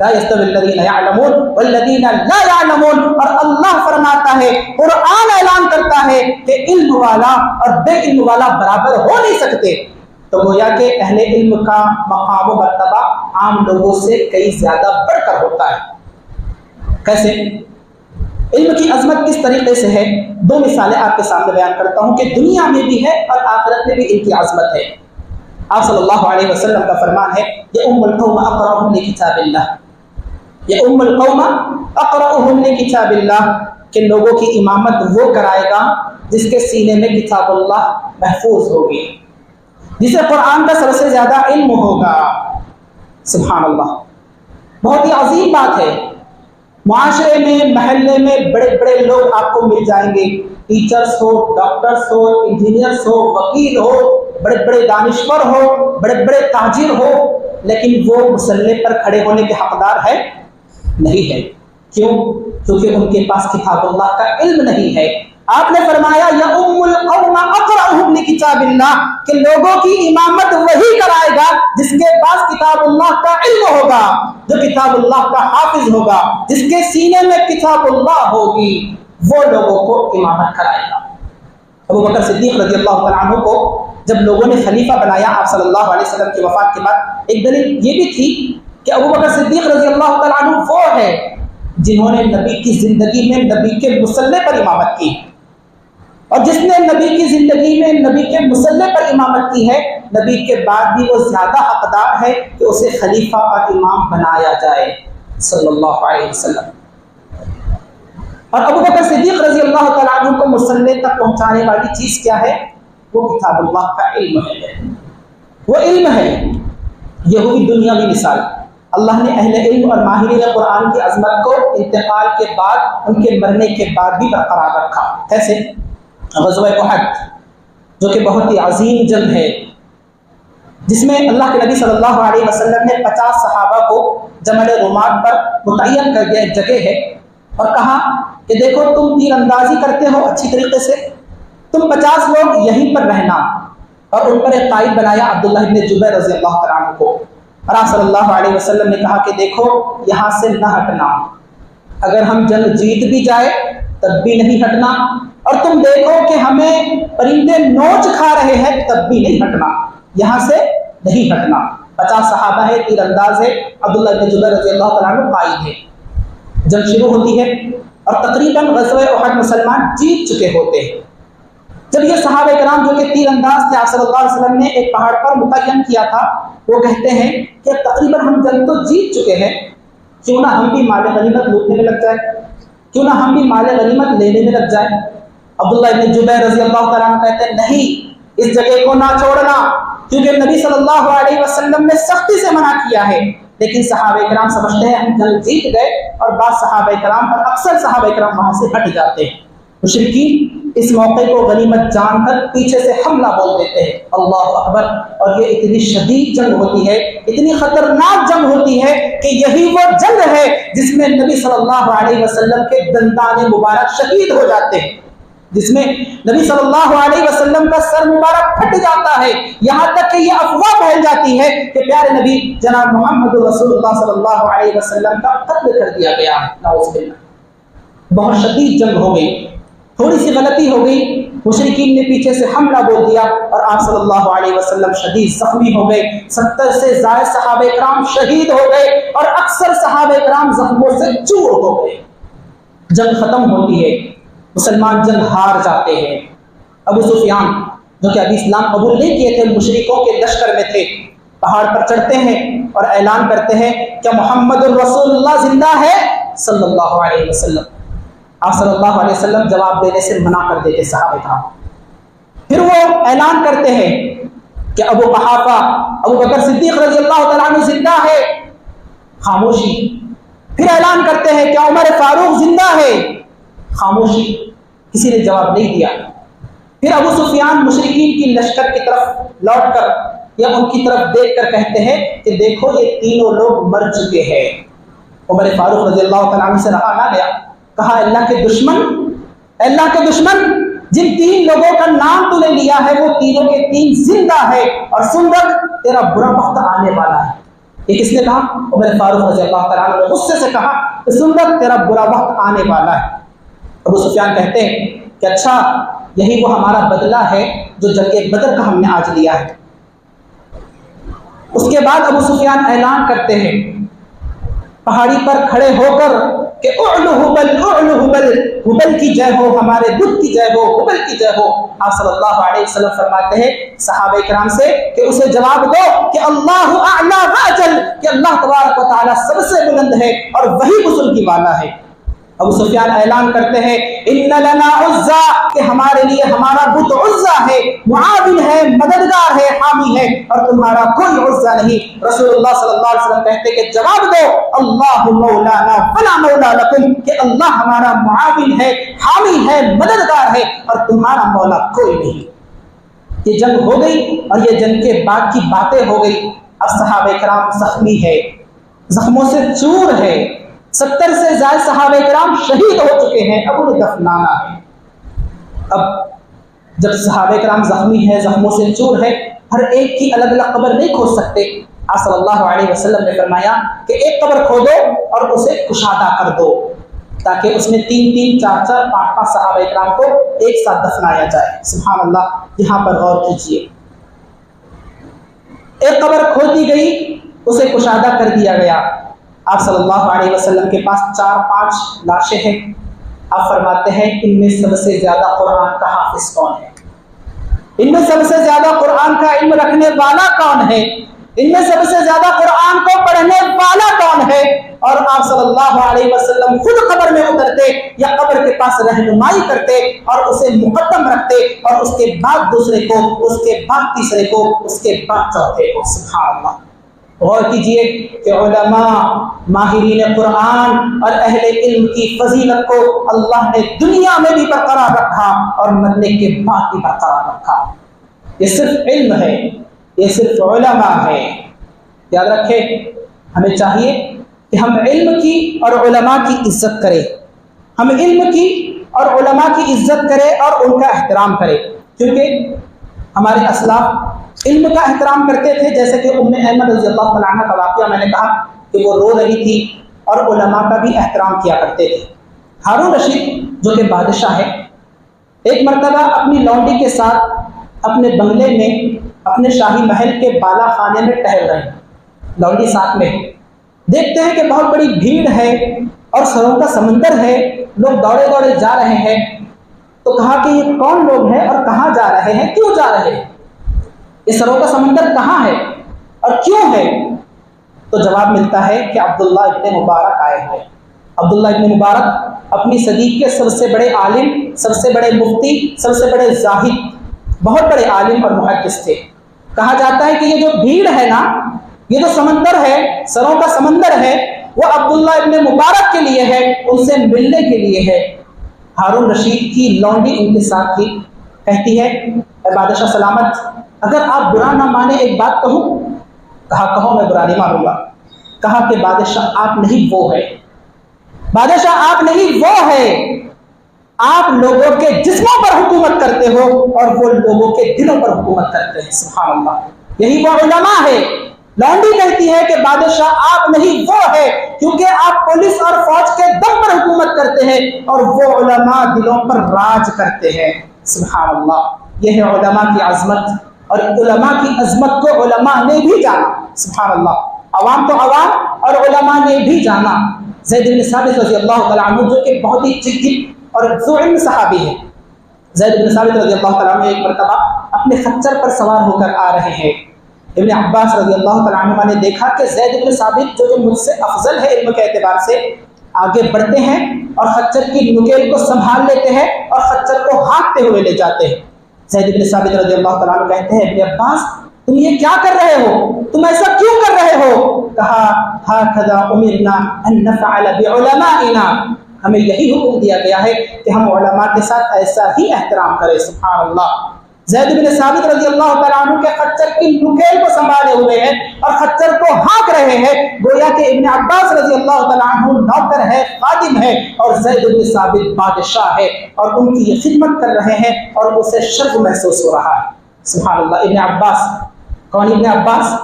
لا يستوي الذين يعلمون والذين لا يعلمون، اور اللہ فرماتا ہے، قرآن اعلان کرتا ہے کہ علم والا اور بے علم والا برابر ہو نہیں سکتے۔ تو گویا کہ اہل علم کا مقام و مرتبہ عام لوگوں سے کئی زیادہ بڑھ کر ہوتا ہے۔ کیسے؟ علم کی عظمت کس طریقے سے ہے؟ دو مثالیں آپ کے سامنے بیان کرتا ہوں کہ دنیا میں بھی ہے اور آخرت میں بھی ان کی عظمت ہے۔ آپ صلی اللہ علیہ وسلم کا فرمان ہے یہ ام القوم اقرأهم لکتاب اللہ، یہ ام القوم اقرأهم لکتاب اللہ، کہ لوگوں کی امامت وہ کرائے گا جس کے سینے میں کتاب اللہ محفوظ ہوگی، جسے قرآن کا سب سے زیادہ علم ہوگا۔ سبحان اللہ، بہت ہی عظیم بات ہے۔ معاشرے میں، محلے میں بڑے بڑے لوگ آپ کو مل جائیں گے، ٹیچرز ہو، ڈاکٹرز ہو، انجینئرز ہو، وکیل ہو، بڑے بڑے دانشور ہو، بڑے بڑے تاجر ہو، لیکن وہ مسلح پر کھڑے ہونے کے حقدار ہے نہیں ہے۔ کیوں؟ کیونکہ ان کے پاس کتاب اللہ کا علم نہیں ہے۔ آپ نے فرمایا یا ام القوم اقرأهم لکتاب اللہ، کہ لوگوں کی امامت وہی کرائے گا جس کے پاس کتاب اللہ کا علم ہوگا، جو کتاب اللہ کا حافظ ہوگا، جس کے سینے میں کتاب اللہ ہوگی، وہ لوگوں کو امامت کرائے گا۔ ابو بکر صدیق رضی اللہ تعالیٰ عنہ کو جب لوگوں نے خلیفہ بنایا آپ صلی اللہ علیہ وسلم کی وفات کے بعد، ایک دلیل یہ بھی تھی کہ ابو بکر صدیق رضی اللہ تعالیٰ عنہ وہ ہے جنہوں نے نبی کی زندگی میں نبی کے مسلح پر امامت کی، اور جس نے نبی کی زندگی میں نبی کے مسلح پر امامت کی ہے، نبی کے بعد بھی وہ زیادہ حقدار ہے کہ اسے خلیفہ اور امام بنایا جائے صلی اللہ علیہ وسلم۔ اور ابو بکر صدیق رضی اللہ تعالیٰ عنہ کو مسلح تک پہنچانے والی چیز کیا ہے؟ وہ کتاب اللہ کا علم ہے، وہ علم ہے۔ یہ ہوئی دنیاوی مثال۔ اللہ نے اہل علم اور ماہرین قرآن کی عظمت کو انتقال کے بعد، ان کے مرنے کے بعد بھی برقرار رکھا۔ کیسے؟ غزوہ احد، جو کہ بہت ہی عظیم جنگ ہے، جس میں اللہ کے نبی صلی اللہ علیہ وسلم نے 50 صحابہ کو جمل رومات پر متعین کر دیا، ایک جگہ ہے، اور کہا کہ دیکھو تم تیر اندازی کرتے ہو اچھی طریقے سے، تم 50 لوگ یہیں پر رہنا، اور ان پر ایک قائد بنایا عبداللہ بن جبیر رضی اللہ عنہ کو۔ اور آپ صلی اللہ علیہ وسلم نے کہا کہ دیکھو یہاں سے نہ ہٹنا، اگر ہم جنگ جیت بھی جائے تب بھی نہیں ہٹنا، اور تم دیکھو کہ ہمیں پرندے نوچ کھا رہے ہیں تب بھی نہیں ہٹنا، یہاں سے نہیں ہٹنا۔ 50 صحابہ ہے، تیر انداز ہے، عبداللہ بن جبیر رضی اللہ تعالیٰ عنہ قائد ہے۔ جنگ شروع ہوتی ہے اور تقریباً غزوہ احد مسلمان جیت چکے ہوتے ہیں۔ جب یہ صحابہ کرام جو کہ تیر انداز تھے، آپ صلی اللہ علیہ وسلم نے ایک پہاڑ پر متعین کیا تھا، وہ کہتے ہیں کہ تقریباً ہم جنگ تو جیت چکے ہیں، کیوں نہ ہم بھی مال غنیمت لوٹنے میں لگ جائیں، کیوں نہ ہم بھی مال غنیمت لینے میں لگ جائیں۔ عبداللہ ابن جبیر رضی اللہ تعالیٰ عنہ کہتے ہیں نہیں، اس جگہ کو نہ چھوڑنا، کیونکہ نبی صلی اللہ علیہ وسلم نے سختی سے منع کیا ہے لیکن صحابہ کرام سمجھتے ہیں ہم جنگ جیت گئے، اور بعض صحابہ کرام اور اکثر صحابہ کرام وہاں سے ہٹ جاتے ہیں۔ مشرکین اس موقع کو غنیمت جان کر پیچھے سے حملہ بول دیتے ہیں، اللہ اکبر، اور یہ اتنی شدید جنگ ہوتی ہے، اتنی خطرناک جنگ ہوتی ہے کہ یہی وہ جنگ ہے جس میں نبی صلی اللہ علیہ وسلم کے دندان مبارک شہید ہو جاتے ہیں، جس میں نبی صلی اللہ علیہ وسلم کا سر مبارک پھٹ جاتا ہے، یہاں تک کہ یہ افواہ پھیل جاتی ہے کہ پیارے نبی جناب محمد رسول اللہ صلی اللہ علیہ وسلم کا قتل کر دیا گیا ہے، نعوذ باللہ۔ بہت شدید جنگ ہو گئی، تھوڑی سی غلطی ہو گئی، مشرکین نے پیچھے سے حملہ بول دیا اور آپ صلی اللہ علیہ وسلم شدید زخمی ہو گئے، 70 سے زائد صحابہ کرام شہید ہو گئے اور اکثر صحابہ کرام زخموں سے چور ہو گئے۔ جنگ ختم ہوتی ہے، مسلمان جنگ ہار جاتے ہیں۔ ابو سفیان جو کہ ابھی اسلام قبول نہیں کیے تھے، مشرکوں کے لشکر میں تھے، پہاڑ پر چڑھتے ہیں اور اعلان کرتے ہیں کہ محمد الرسول اللہ زندہ ہے صلی اللہ علیہ وسلم۔ آپ صلی اللہ علیہ وسلم جواب دینے سے منع کر دیتے صحابہ کرام۔ پھر وہ اعلان کرتے ہیں کہ ابو قحافہ ابو بکر صدیق رضی اللہ تعالیٰ عنہ زندہ ہے، خاموشی۔ پھر اعلان کرتے ہیں کہ عمر فاروق زندہ ہے، خاموشی، کسی نے جواب نہیں دیا۔ پھر ابو سفیان مشرکین کی لشکر کی طرف لوٹ کر یا ان کی طرف دیکھ کر کہتے ہیں کہ دیکھو یہ تینوں لوگ مر چکے ہیں۔ عمر فاروق رضی اللہ تعالیٰ عنہ سے رہا نہ گیا، کہا اللہ کے دشمن جن 3 لوگوں کا نام تو نے لیا ہے وہ تینوں کے 3 زندہ ہے، اور سن رکھ تیرا برا وقت آنے والا ہے۔ یہ کس نے کہا؟ عمر فاروق رضی اللہ تعالیٰ عنہ نے غصے سے کہا کہ سن رکھ تیرا برا وقت آنے والا ہے۔ ابو سفیان کہتے ہیں کہ اچھا یہی وہ ہمارا بدلہ ہے جو جنگ بدر کا ہم نے آج لیا ہے۔ اس کے بعد ابو سفیان اعلان کرتے ہیں پہاڑی پر کھڑے ہو کر کہ اعلو حبل اعلو حبل، حبل کی جے ہو، ہمارے بت کی جے ہو، حبل کی جے ہو۔ آپ صلی اللہ علیہ وسلم فرماتے ہیں صحابہ کرام سے کہ اسے جواب دو کہ اللہ اعلی و اجل، کہ اللہ تبارک و تعالی سب سے بلند ہے اور وہی بزرگی والا ہے۔ ابو سفیان اعلان کرتے ہیں ان لنا عزا، کہ ہمارے لیے ہمارا بت عزا ہے، معاون ہے، مددگار ہے، حامی ہے، اور تمہارا کوئی عزا نہیں۔ رسول اللہ صلی اللہ علیہ وسلم کہتے کہ جواب دو اللہ مولانا ولا مولا لکم، کہ اللہ ہمارا معاون ہے، حامی ہے، مددگار ہے، اور تمہارا مولا کوئی نہیں۔ یہ جنگ ہو گئی اور یہ جنگ کے بعد کی باتیں ہو گئی۔ اب صحابہ کرام زخمی ہے، زخموں سے چور ہے، 70 سے زائد صحابہ کرام شہید ہو چکے ہیں، اب انہیں دفنانا ہے۔ اب جب صحابہ کرام زخمی ہے، زخموں سے چور ہے، ہر ایک کی الگ الگ قبر نہیں کھود سکتے۔ آپ صلی اللہ علیہ وسلم نے فرمایا کہ ایک قبر کھودو اور اسے کشادہ کر دو، تاکہ اس میں 3 4 5 صحابہ کرام کو ایک ساتھ دفنایا جائے۔ سبحان اللہ، یہاں پر غور کیجیے، ایک قبر کھود دی گئی، اسے کشادہ کر دیا گیا۔ آپ صلی اللہ علیہ وسلم کے پاس 4 5 لاشیں ہیں۔ آپ فرماتے ہیں ان میں سب سے زیادہ قرآن کا حافظ کون ہے؟ ان میں سب سے زیادہ قرآن کا علم رکھنے والا کون ہے؟ ان میں سب سے زیادہ قرآن کو پڑھنے والا کون ہے؟ اور آپ صلی اللہ علیہ وسلم خود قبر میں اترتے یا قبر کے پاس رہنمائی کرتے اور اسے مقدم رکھتے، اور اس کے بعد دوسرے کو، اس کے بعد تیسرے کو، اس کے بعد چوتھے کو۔ سبحان اللہ، غور کیجئے کہ علماء، ماہرین قرآن اور اہل علم کی فضیلت کو اللہ نے دنیا میں بھی برقرار رکھا اور مرنے کے بعد بھی برقرار رکھا۔ یہ صرف علم ہے، یہ صرف علماء ہے۔ یاد رکھیں، ہمیں چاہیے کہ ہم علم کی اور علماء کی عزت کریں، ہم علم کی اور علماء کی عزت کریں اور ان کا احترام کریں، کیونکہ ہمارے اسلاف علم کا احترام کرتے تھے۔ جیسے کہ ام ایمن رضی اللہ تعالیٰ عنہ کا واقعہ میں نے کہا کہ وہ رو رہی تھی اور علماء کا بھی احترام کیا کرتے تھے۔ ہارون رشید جو کہ بادشاہ ہے، ایک مرتبہ اپنی لونڈی کے ساتھ اپنے بنگلے میں، اپنے شاہی محل کے بالا خانے میں ٹہل رہے ہیں، لونڈی ساتھ میں، دیکھتے ہیں کہ بہت بڑی بھیڑ ہے اور سروں کا سمندر ہے، لوگ دوڑے دوڑے جا رہے ہیں۔ تو کہا کہ یہ کون لوگ ہیں اور کہاں جا رہے ہیں، کیوں جا رہے ہیں، یہ سروں کا سمندر کہاں ہے اور کیوں ہے؟ تو جواب ملتا ہے کہ عبداللہ ابن مبارک آئے ہیں۔ عبداللہ ابن مبارک اپنی صدی کے سب سے بڑے عالم، سب سے بڑے مفتی، سب سے بڑے زاہد، بہت بڑے عالم اور محدث تھے۔ کہا جاتا ہے کہ یہ جو بھیڑ ہے نا، یہ جو سمندر ہے، سروں کا سمندر ہے، وہ عبداللہ ابن مبارک کے لیے ہے، ان سے ملنے کے لیے ہے۔ ہارون رشید کی لونڈی ان کے ساتھ تھی، کہتی ہے اے بادشاہ سلامت، اگر آپ برا نہ مانے ایک بات کہوں؟ کہا کہو، میں برا نہیں مانوں گا۔ کہا کہ بادشاہ آپ نہیں وہ ہے، بادشاہ آپ نہیں وہ ہے، آپ لوگوں کے جسموں پر حکومت کرتے ہو اور وہ لوگوں کے دلوں پر حکومت کرتے ہیں۔ سبحان اللہ، یہی وہ علماء ہے۔ لونڈی کہتی ہے کہ بادشاہ آپ نہیں وہ ہے، کیونکہ آپ پولیس اور فوج کے دم پر حکومت کرتے ہیں اور وہ علماء دلوں پر راج کرتے ہیں۔ سبحان اللہ، یہ ہے علماء کی عظمت، اور علماء کی عظمت کو علماء نے بھی جانا۔ سبحان اللہ، عوام تو عوام اور علماء نے بھی جانا۔ زید بن ثابت رضی اللہ تعالیٰ عنہ جو کہ بہت ہی جدی اور ذو علم صحابی ہے، زید بن ثابت رضی اللہ تعالیٰ عنہ ایک مرتبہ اپنے خچر پر سوار ہو کر آ رہے ہیں۔ ابن عباس رضی اللہ تعالیٰ عنہ نے دیکھا کہ زید بن ثابت جو مجھ سے افضل ہے علم کے اعتبار سے، آگے بڑھتے ہیں اور خچر کی نکیل کو سنبھال لیتے ہیں اور خچر کو ہانکتے ہوئے لے جاتے ہیں۔ زید بن ثابت رضی اللہ تعالیٰ عنہ کہتے ہیں ابن عباس تم یہ کیا کر رہے ہو، تم ایسا کیوں کر رہے ہو؟ کہا ہاکذا امرنا ان نفعل بعلمائنا، ہمیں یہی حکم دیا گیا ہے کہ ہم علماء کے ساتھ ایسا ہی احترام کریں۔ سبحان اللہ، زید بن ثابت رضی اللہ تعالیٰ عنہ کے خچر کی نکیل کو سنبھالے ہوئے ہیں اور خچر کو ہانک رہے ہیں، گویا کہ ابن عباس رضی اللہ تعالیٰ عنہ نوکر ہے، خادم ہے، اور زید بن ثابت بادشاہ ہے اور ان کی یہ خدمت کر رہے ہیں اور اسے شرف محسوس ہو رہا ہے۔ سبحان اللہ، ابن عباس کون؟ ابن عباس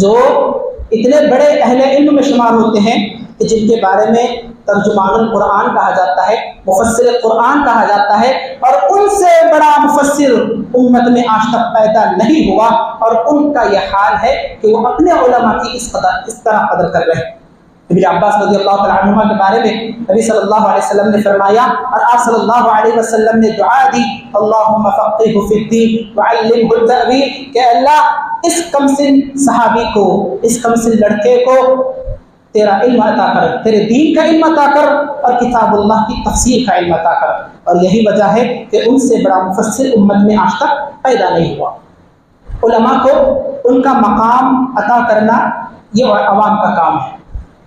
جو اتنے بڑے اہل علم میں شمار ہوتے ہیں کہ جن کے بارے میں ترجمان القرآن کہا جاتا ہے، مفسر قرآن کہا جاتا ہے، اور ان سے بڑا مفسر امت میں آج تک پیدا نہیں ہوا، اور ان کا یہ حال ہے کہ وہ اپنے علماء کی اس طرح قدر کر رہے ہیں۔ ابن عباس رضی اللہ تعالیٰ عنہ کے بارے میں نبی صلی اللہ علیہ وسلم نے فرمایا اور آپ صلی اللہ علیہ وسلم نے دعا دی، اللہم فقہہ فی الدین وعلمہ التأویل، کہ اللہ اس کمسن صحابی کو، اس کمسن لڑکے کو تیرا علم عطا کر، تیرے دین کا علم عطا کر اور کتاب اللہ کی تفسیر کا علم عطا کر۔ اور یہی وجہ ہے کہ ان سے بڑا مفسر امت میں آج تک پیدا نہیں ہوا۔ علماء کو ان کا مقام عطا کرنا یہ عوام کا کام ہے،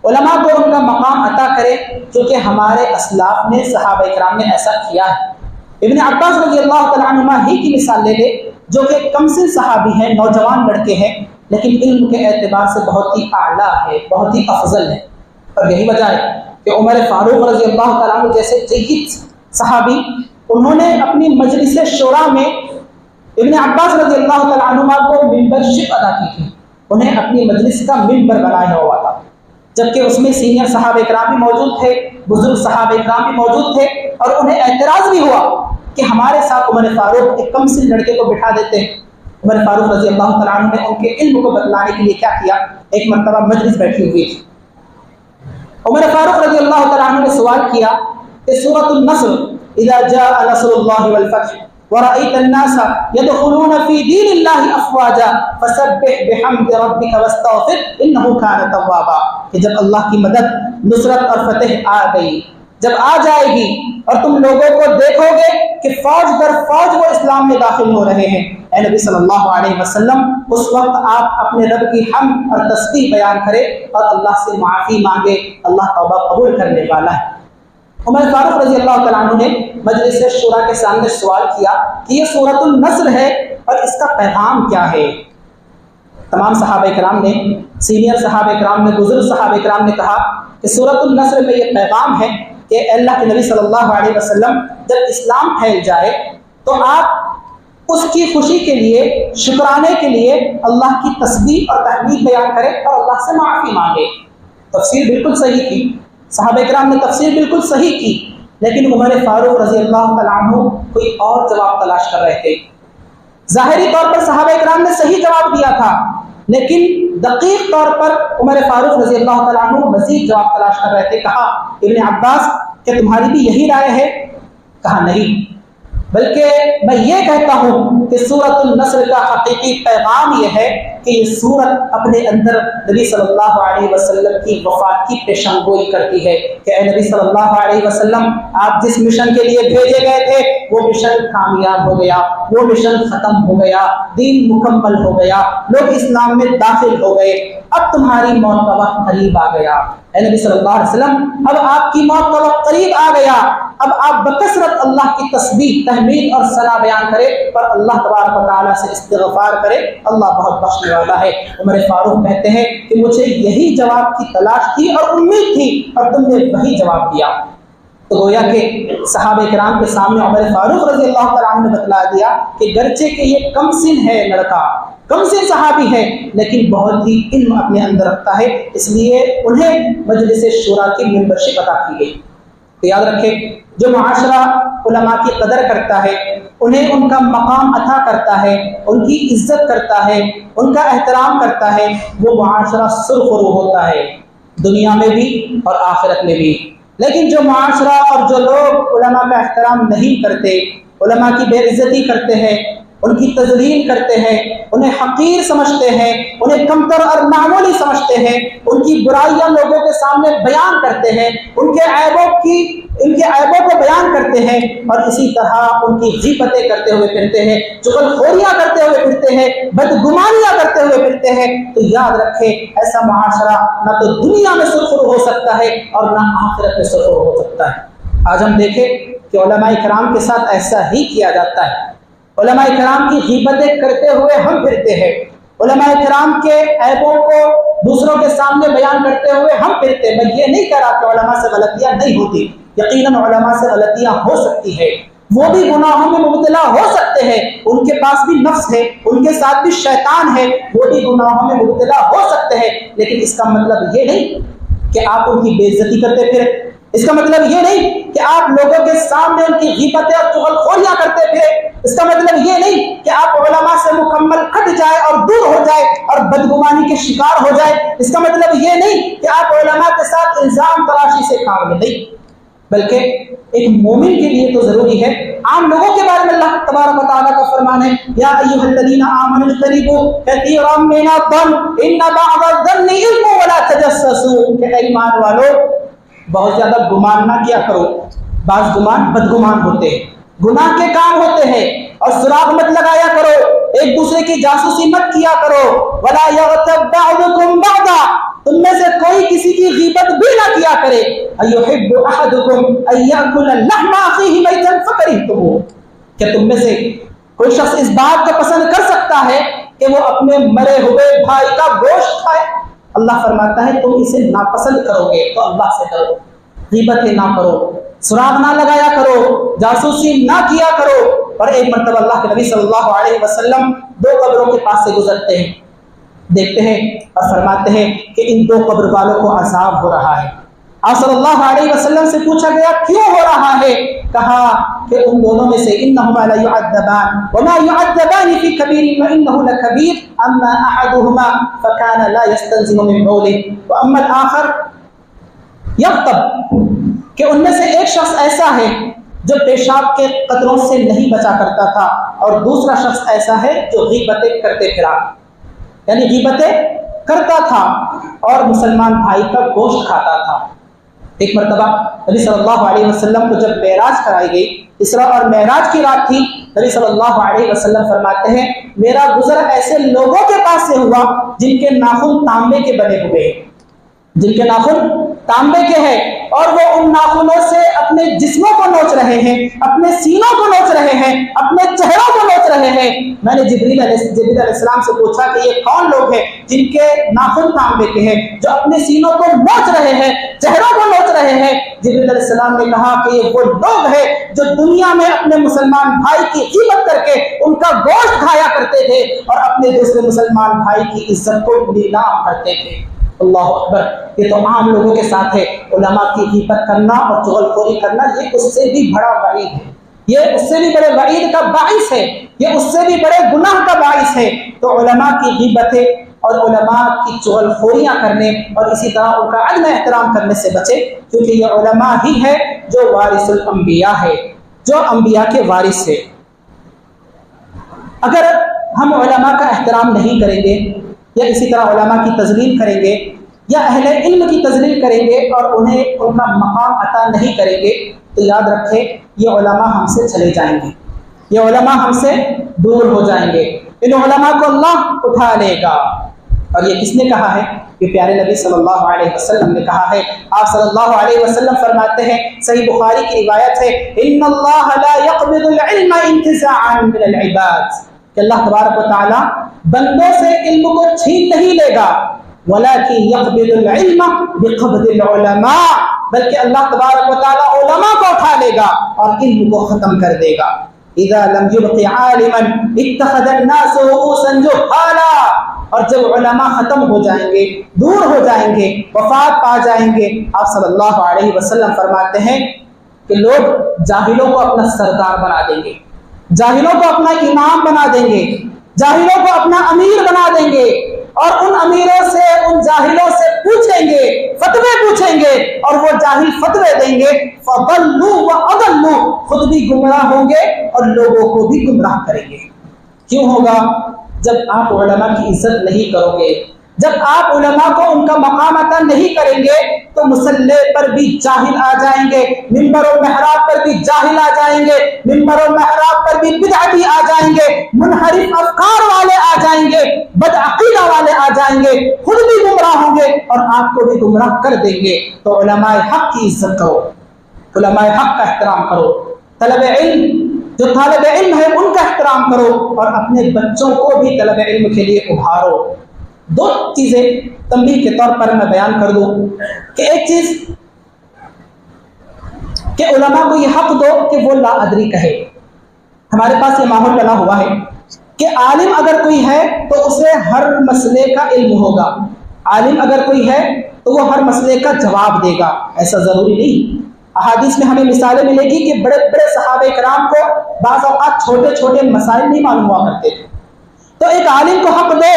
علماء کو ان کا مقام عطا کرے، کیونکہ ہمارے اسلاف نے، صحابہ کرام نے ایسا کیا ہے۔ ابن عباس رضی اللہ تعالیٰ عنہ ہی کی مثال لے لے، جو کہ کمسن صحابی ہیں، نوجوان لڑکے ہیں، لیکن علم کے اعتبار سے بہت ہی اعلیٰ ہے، بہت ہی افضل ہے۔ اور یہی وجہ ہے کہ عمر فاروق رضی اللہ تعالیٰ عنہ جیسے جید صحابی، انہوں نے اپنی مجلس شورا میں ابن عباس رضی اللہ تعالیٰ عنہ کو ممبرشپ ادا کی تھی، انہیں اپنی مجلس کا ممبر بنایا ہوا تھا، جبکہ اس میں سینئر صحابہ کرام بھی موجود تھے، بزرگ صحابہ کرام بھی موجود تھے، اور انہیں اعتراض بھی ہوا کہ ہمارے ساتھ عمر فاروق ایک کم سن لڑکے کو بٹھا دیتے ہیں۔ عمر فاروق رضی اللہ تعالیٰ عنہ نے ان کے علم کو بتلانے کے لیے کیا کیا؟ ایک مرتبہ مجلس بیٹھی ہوئی تھی، عمر فاروق رضی اللہ تعالیٰ عنہ نے سوال کیا کہ سورۃ النصر اذا جاء نصر اللہ والفتح ورأيت الناس يدخلون في دين الله افواجا فسبح بحمد ربك واستغفر انه كان توابا، کہ جب اللہ کی مدد، نصرت اور فتح آ گئی، جب آ جائے گی اور تم لوگوں کو دیکھو گے کہ فوج در فوج وہ اسلام میں داخل ہو رہے ہیں، اے نبی صلی اللہ علیہ وسلم اس وقت آپ اپنے رب کی حمد اور تسبیح بیان کرے اور اللہ سے معافی مانگے، اللہ توبہ قبول کرنے والا ہے۔ عمر فاروق رضی اللہ تعالیٰ عنہ نے مجلس شورا کے سامنے سوال کیا کہ یہ سورۃ النصر ہے اور اس کا پیغام کیا ہے؟ تمام صحابہ کرام نے، سینئر صحابہ کرام نے، بزرگ صحابہ کرام نے کہا کہ سورۃ النصر میں یہ پیغام ہے کہ اللہ کے نبی صلی اللہ علیہ وسلم جب اسلام پھیل جائے تو آپ اس کی خوشی کے لیے، شکرانے کے لیے اللہ کی تسبیح اور تحمید بیان کریں اور اللہ سے معافی مانگے۔ تفسیر بالکل صحیح کی، صحابہ کرام نے تفسیر بالکل صحیح کی، لیکن عمر فاروق رضی اللہ تعالیٰ عنہ کوئی اور جواب تلاش کر رہے تھے۔ ظاہری طور پر صحابہ کرام نے صحیح جواب دیا تھا، لیکن دقیق طور پر عمر فاروق رضی اللہ تعالیٰ عنہ مزید جواب تلاش کر رہے تھے۔ کہا ابن عباس کہ تمہاری بھی یہی رائے ہے؟ کہا نہیں، بلکہ میں یہ کہتا ہوں کہ سورۃ النصر کا حقیقی پیغام یہ ہے کہ یہ سورت اپنے اندر نبی صلی اللہ علیہ وسلم کی وفات کی پیشن گوئی کرتی ہے کہ اے نبی صلی اللہ علیہ وسلم، آپ جس مشن کے لیے بھیجے گئے تھے وہ مشن کامیاب ہو گیا، وہ مشن ختم ہو گیا، دین مکمل ہو گیا، لوگ اسلام میں داخل ہو گئے، اب تمہاری موت کا وقت قریب آ گیا۔ اے نبی صلی اللہ علیہ وسلم، اب آپ کی موت کا وقت قریب آ گیا، اب آپ بکثرت اللہ کی تسبیح، تحمید اور ثنا بیان کرے اور اللہ تبارک و تعالیٰ سے استغفار کرے، اللہ بہت بخشنے والا ہے۔ عمر فاروق کہتے ہیں کہ مجھے یہی جواب کی تلاش تھی اور امید تھی اور تم نے وہی جواب دیا۔ تو گویا کہ صحابہ کرام کے سامنے عمر فاروق رضی اللہ تعالیٰ عنہ نے بتلا دیا کہ گرچہ کہ یہ کم سن ہے لڑکا، کم سن صحابی ہے، لیکن بہت ہی علم اپنے اندر رکھتا ہے، اس لیے انہیں مجلس شورا کی ممبرشپ عطا کی گئی۔ تو یاد رکھیں، جو معاشرہ علماء کی قدر کرتا ہے، انہیں ان کا مقام عطا کرتا ہے، ان کی عزت کرتا ہے، ان کا احترام کرتا ہے، وہ معاشرہ سرخرو ہوتا ہے، دنیا میں بھی اور آخرت میں بھی۔ لیکن جو معاشرہ اور جو لوگ علماء کا احترام نہیں کرتے، علماء کی بے عزتی کرتے ہیں، ان کی تذلیل کرتے ہیں، انہیں حقیر سمجھتے ہیں، انہیں کمتر اور معمولی سمجھتے ہیں، ان کی برائیاں لوگوں کے سامنے بیان کرتے ہیں، ان کے عیبوں کو بیان کرتے ہیں، اور اسی طرح ان کی غیبتیں کرتے ہوئے پھرتے ہیں، چغلخوریاں کرتے ہوئے پھرتے ہیں، بدگمانیاں کرتے ہوئے پھرتے ہیں، تو یاد رکھیں ایسا معاشرہ نہ تو دنیا میں سرخرو ہو سکتا ہے اور نہ آخرت میں سرخرو ہو سکتا ہے۔ آج ہم دیکھیں کہ علماء کرام کے ساتھ ایسا ہی کیا جاتا ہے، علماء کرام کی غیبتیں کرتے ہوئے ہم پھرتے ہیں، علماء کرام کے عیبوں کو دوسروں کے سامنے بیان کرتے ہوئے ہم پھرتے ہیں۔ میں یہ نہیں کہہ رہا کہ علماء سے غلطیاں نہیں ہوتی، یقیناً علماء سے غلطیاں ہو سکتی ہیں، وہ بھی گناہوں میں مبتلا ہو سکتے ہیں، ان کے پاس بھی نفس ہے، ان کے ساتھ بھی شیطان ہے، وہ بھی گناہوں میں مبتلا ہو سکتے ہیں، لیکن اس کا مطلب یہ نہیں کہ آپ ان کی بے عزتی کرتے پھریں، اس کا مطلب یہ نہیں کہ آپ لوگوں کے سامنے ان کی غیبتیں اور چغلخوریاں کرتے پھریں، اس کا مطلب یہ نہیں کہ آپ علماء سے مکمل ہٹ جائے اور دور ہو جائے اور بدگمانی کے شکار ہو جائے، اس کا مطلب یہ نہیں کہ آپ علماء کے ساتھ الزام تراشی سے کام لیں، نہیں، بلکہ ایک مومن کے لیے تو ضروری ہے۔ عام لوگوں کے بارے میں اللہ تبارک و تعالیٰ کا فرمان ہے، یا ایھا الذین آمنوا اجتنبوا کثیرا من الظن ان بعض الظن اثم ولا تجسسوا، کہ ایمان والو بہت زیادہ گمان نہ کیا کرو، بعض گمان بدگمان ہوتے ہیں، گناہ کے کام ہوتے ہیں، اور سراغ مت لگایا کرو، ایک دوسرے کی جاسوسی مت کیا کرو، ولا یغتب بعضکم بعضا، تم میں سے کوئی کسی کی غیبت بھی نہ کیا کرے، ایحب احدکم ان یاکل لحم اخیہ میتا فکرہتموہ، کہ تم میں سے کوئی شخص اس بات کو پسند کر سکتا ہے کہ وہ اپنے مرے ہوئے بھائی کا گوشت کھائے؟ اللہ فرماتا ہے تم اسے ناپسند کرو گے تو اللہ سے ڈرو، غیبتیں نہ کرو، سراغ نہ لگایا کرو، جاسوسی نہ کیا کرو۔ اور ایک مرتبہ اللہ کے نبی صلی اللہ علیہ وسلم دو قبروں کے پاس سے گزرتے ہیں، دیکھتے ہیں اور فرماتے ہیں کہ ان دو قبر والوں کو عذاب ہو رہا ہے۔ آپ صلی اللہ علیہ وسلم سے پوچھا گیا کیوں ہو رہا ہے؟ کہا کہ ان دونوں میں سے انہما لا يعذبان وما يعذبان في كبير وانه لكبير اما احدهما فكان لا يستنزه من بوله واما الاخر يغتب، کہ ان میں سے ایک شخص ایسا ہے جو پیشاب کے قطروں سے نہیں بچا کرتا تھا، اور دوسرا شخص ایسا ہے جو غیبتیں کرتے پھرا، یعنی غیبتیں کرتا تھا اور مسلمان بھائی کا گوشت کھاتا تھا۔ ایک مرتبہ نبی صلی اللہ علیہ وسلم کو جب معراج کرائی گئی، اسراء اور معراج کی رات تھی، نبی صلی اللہ علیہ وسلم فرماتے ہیں میرا گزر ایسے لوگوں کے پاس سے ہوا جن کے ناخن تانبے کے بنے ہوئے ہیں، جن کے ناخن تانبے کے ہیں، اور وہ ان ناخنوں سے اپنے جسموں کو نوچ رہے ہیں، اپنے سینوں کو نوچ رہے ہیں، اپنے چہروں کو نوچ رہے ہیں۔ میں نے جبریل علیہ السلام سے پوچھا کہ یہ کون لوگ ہیں جن کے ناخن تانبے کے ہیں، جو اپنے سینوں کو نوچ رہے ہیں، چہروں کو نوچ رہے ہیں؟ جبریل علیہ السلام نے کہا کہ یہ وہ لوگ ہیں جو دنیا میں اپنے مسلمان بھائی کی غیبت کر کے ان کا گوشت کھایا کرتے تھے اور اپنے دوسرے مسلمان بھائی کی عزت کو نیلام کرتے تھے۔ اللہ اکبر، یہ تو عام لوگوں کے ساتھ ہے۔ علماء کی غیبت کرنا اور چغلخوری کرنا یہ اس سے بھی بڑا وعید ہے، یہ اس سے بھی بڑے وعید کا باعث ہے، یہ اس سے بھی بڑے گناہ کا باعث ہے۔ تو علماء کی غیبتیں اور علماء کی چغلخوریاں کرنے اور اسی طرح ان کا عدم احترام کرنے سے بچے، کیونکہ یہ علماء ہی ہے جو وارث الانبیاء ہے، جو انبیاء کے وارث ہے۔ اگر ہم علماء کا احترام نہیں کریں گے یا اسی طرح علماء کی تذلیل کریں گے یا اہل علم کی تذلیل کریں گے اور انہیں ان کا مقام عطا نہیں کریں گے تو یاد رکھیں یہ علماء ہم سے چلے جائیں گے، یہ علماء ہم سے دور ہو جائیں گے، ان علماء کو اللہ اٹھا لے گا۔ اور یہ کس نے کہا ہے؟ یہ پیارے نبی صلی اللہ علیہ وسلم نے کہا ہے۔ آپ صلی اللہ علیہ وسلم فرماتے ہیں، صحیح بخاری کی روایت ہے، ان اللہ لا يقبض العلم انتزاعا من العباد، کہ اللہ تبارک و تعالی بندوں سے علم کو چھین نہیں لے گا، ولكن يقبض العلم بقبض العلماء، بلکہ اللہ تبارک و تعالی علماء کو اٹھا لے گا اور علم کو ختم کر دے گا۔ اذا لم يبق عالما اتخذ الناس رؤوسا جهالا، اور جب علماء ختم ہو جائیں گے، دور ہو جائیں گے، وفات پا جائیں گے، آپ صلی اللہ علیہ وسلم فرماتے ہیں کہ لوگ جاہلوں کو اپنا سردار بنا دیں گے، جاہلوں کو اپنا امام بنا دیں گے، جاہلوں کو اپنا امیر بنا دیں گے، اور ان امیروں سے، ان جاہلوں سے پوچھیں گے، فتوے پوچھیں گے، اور وہ جاہل فتوے دیں گے، فضلوا واضلوا، خود بھی گمراہ ہوں گے اور لوگوں کو بھی گمراہ کریں گے۔ کیوں ہوگا؟ جب آپ علماء کی عزت نہیں کرو گے، جب آپ علماء کو ان کا مقام عطا نہیں کریں گے تو مصلی پر بھی جاہل آ جائیں گے، ممبر و محراب پر بھی جاہل آ جائیں گے، ممبر و محراب پر بھی بدعتی آ جائیں گے، منحرف افکار والے آ جائیں گے، بدعقیدہ والے آ جائیں گے، خود بھی گمراہ ہوں گے اور آپ کو بھی گمراہ کر دیں گے۔ تو علماء حق کی عزت کرو، علماء حق کا احترام کرو، طلب علم جو طالب علم ہے ان کا احترام کرو، اور اپنے بچوں کو بھی طلب علم کے لیے ابھارو۔ دو چیزیں تنبیہ کے طور پر میں بیان کر دوں کہ ایک چیز کہ علماء کو یہ حق دو کہ وہ لا ادری کہے۔ ہمارے پاس یہ ماحول بنا ہوا ہے کہ عالم اگر کوئی ہے تو اسے ہر مسئلے کا علم ہوگا، عالم اگر کوئی ہے تو وہ ہر مسئلے کا جواب دے گا، ایسا ضروری نہیں۔ احادیث میں ہمیں مثالیں ملے گی کہ بڑے بڑے صحابہ کرام کو بعض اوقات چھوٹے چھوٹے مسائل نہیں معلوم ہوا کرتے تھے، تو ایک عالم کو حق دو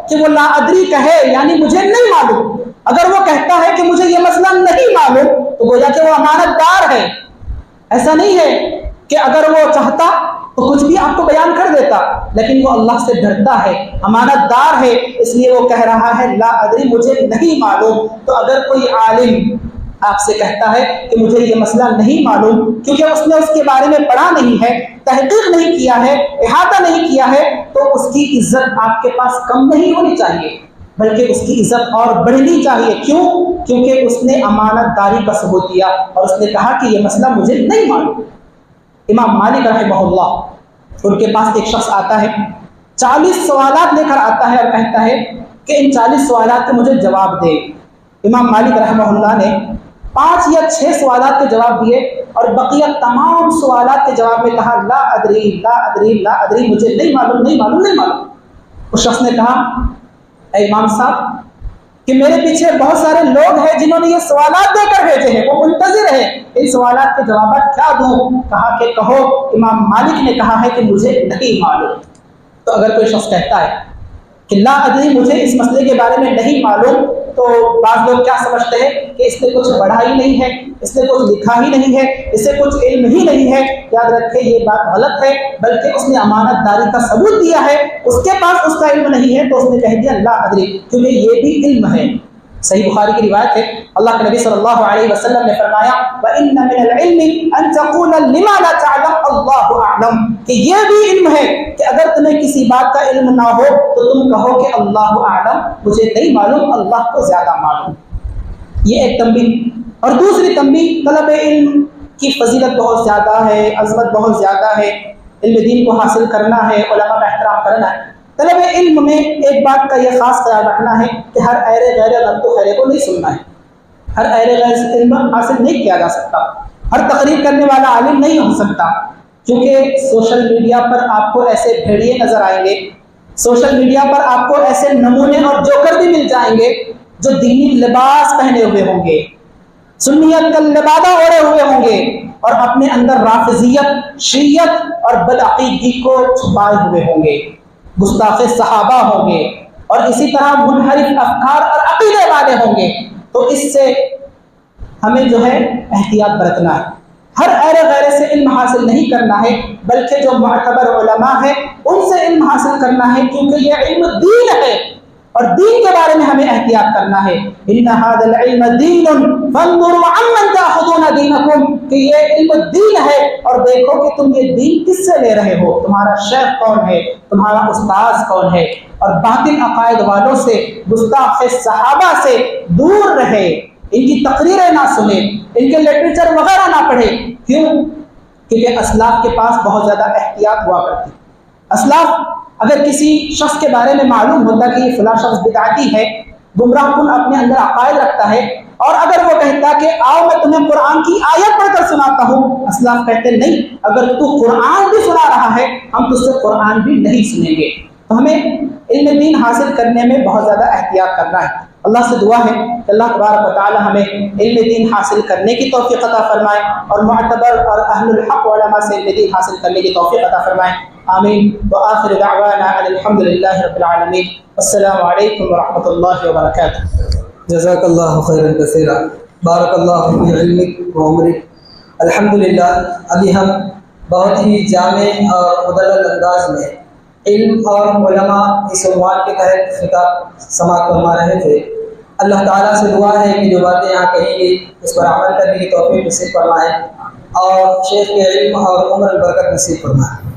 کہ وہ لا ادری کہے، یعنی مجھے نہیں معلوم۔ اگر وہ کہتا ہے کہ مجھے یہ مسئلہ نہیں معلوم تو گویا کہ وہ امانت دار ہے۔ ایسا نہیں ہے کہ اگر وہ چاہتا تو کچھ بھی آپ کو بیان کر دیتا، لیکن وہ اللہ سے ڈرتا ہے، امانت دار ہے، اس لیے وہ کہہ رہا ہے لا ادری، مجھے نہیں معلوم۔ تو اگر کوئی عالم آپ سے کہتا ہے کہ مجھے یہ مسئلہ نہیں معلوم، کیونکہ اس نے اس کے بارے میں پڑھا نہیں ہے، تحقیق نہیں کیا ہے، احاطہ نہیں کیا ہے، تو اس کی عزت آپ کے پاس کم نہیں ہونی چاہیے، بلکہ اس کی عزت اور بڑھنی چاہیے۔ کیوں؟ کیونکہ اس نے امانت داری کا ثبوت دیا اور اس نے کہا کہ یہ مسئلہ مجھے نہیں معلوم۔ امام مالک رحمہ اللہ، ان کے پاس ایک شخص آتا ہے، 40 سوالات لے کر آتا ہے اور کہتا ہے کہ ان 40 سوالات کے مجھے جواب دے۔ امام مالک رحمہ اللہ نے 5 یا 6 سوالات کے جواب دیے اور بقیہ تمام سوالات کے جواب میں کہا لا ادری لا ادری لا ادری، مجھے نہیں معلوم نہیں معلوم نہیں معلوم۔ اس شخص نے کہا اے امام صاحب کہ میرے پیچھے بہت سارے لوگ ہیں جنہوں نے یہ سوالات دے کر بھیجے ہیں، وہ منتظر ہیں، ان سوالات کے جوابات کیا دوں؟ کہا کہ کہو امام مالک نے کہا ہے کہ مجھے نہیں معلوم۔ تو اگر کوئی شخص کہتا ہے کہ لا ادری، مجھے اس مسئلے کے بارے میں نہیں معلوم، تو بعض لوگ کیا سمجھتے ہیں کہ اس نے کچھ پڑھا ہی نہیں ہے، اس نے کچھ لکھا ہی نہیں ہے، اسے کچھ علم ہی نہیں ہے۔ یاد رکھیں یہ بات غلط ہے، بلکہ اس نے امانت داری کا ثبوت دیا ہے، اس کے پاس اس کا علم نہیں ہے تو اس نے کہہ دیا لا ادری، کیونکہ یہ بھی علم ہے۔ صحیح بخاری کی روایت ہے، اللہ کے نبی صلی اللہ علیہ وسلم نے فرمایا وَإِنَّ مِنَ الْعِلْمِ أَن تَقُولَ لِمَا لَا تَعْلَمُ اللَّهُ أَعْلَمُ، کہ یہ بھی علم ہے کہ اگر تمہیں کسی بات کا علم نہ ہو تو تم کہو کہ اللہ اعلم، مجھے نہیں معلوم، اللہ کو زیادہ معلوم۔ یہ ایک تنبیہ۔ اور دوسری تنبیہ، طلب علم کی فضیلت بہت زیادہ ہے، عظمت بہت زیادہ ہے، علم دین کو حاصل کرنا ہے، علماء کا احترام کرنا ہے۔ طلب علم میں ایک بات کا یہ خاص خیال رکھنا ہے کہ ہر اہل غیر غلط و خیرے کو نہیں سننا ہے، ہر اہل غیر سے علم حاصل نہیں کیا جا سکتا، ہر تقریر کرنے والا عالم نہیں ہو سکتا، کیونکہ سوشل میڈیا پر آپ کو ایسے بھیڑیے نظر آئیں گے، سوشل میڈیا پر آپ کو ایسے نمونے اور جوکر بھی مل جائیں گے جو دینی لباس پہنے ہوئے ہوں گے، سنیت کا لبادہ اوڑے ہوئے ہوں گے اور اپنے اندر رافضیت، شیعت اور بدعقیدگی کو چھپائے ہوئے ہوں گے، گستاخ صحابہ ہوں گے اور اسی طرح منحرف افکار اور عقیدے والے ہوں گے۔ تو اس سے ہمیں جو ہے احتیاط برتنا ہے۔ ہر ایرے غیرے سے علم حاصل نہیں کرنا ہے، بلکہ جو معتبر علماء ہیں ان سے علم حاصل کرنا ہے، کیونکہ یہ علم دین ہے اور دین کے بارے میں ہمیں احتیاط کرنا ہے۔ ان هذا العلم دین فانظروا عمن تاخذون دینکم، کہ یہ علم دین ہے اور دیکھو کہ تم یہ دین کس سے لے رہے ہو، تمہارا شیخ کون ہے، تمہارا استاذ کون ہے، اور باطل عقائد والوں سے، گستاخ صحابہ سے دور رہے، ان کی تقریریں نہ سنیں، ان کے لٹریچر وغیرہ نہ پڑھیں۔ کیوں؟ کیونکہ اسلاف کے پاس بہت زیادہ احتیاط ہوا کرتی۔ اسلاف اگر کسی شخص کے بارے میں معلوم ہوتا کہ یہ فلاں شخص بدعتی ہے، گمراہ کن اپنے اندر عقائد رکھتا ہے، اور اگر وہ کہتا کہ آؤ میں تمہیں قرآن کی آیت پڑھ کر سناتا ہوں، اسلاف کہتے نہیں، اگر تو قرآن بھی سنا رہا ہے ہم تجھ سے قرآن بھی نہیں سنیں گے۔ تو ہمیں علم دین حاصل کرنے میں بہت زیادہ احتیاط کرنا ہے۔ اللہ سے دعا ہے کہ اللہ تبارک و تعالی ہمیں علم دین حاصل کرنے کی توفیق عطا فرمائے، اور معتبر اور اہل الحق علماء سے علم دین حاصل کرنے کی توفیق عطا فرمائے، آمین۔ وآخر دعوانا ان الحمد للہ رب العالمین، السلام علیکم ورحمۃ اللہ وبرکاتہ۔ جزاک اللہ خیرا کثیرا، بارک اللہ فی علمک و عمرک۔ الحمدللہ ابھی ہم بہت ہی جامع اور مدلل انداز میں علم اور علماء اس عنوان کے تحت خطاب سماعت فرما رہے تھے۔ اللہ تعالیٰ سے دعا ہے کہ جو باتیں یہاں کہیں گی اس پر عمل کرنے کی توفیق نصیب فرمائے، اور شیخ کے علم اور عمر برکت نصیب فرمائے۔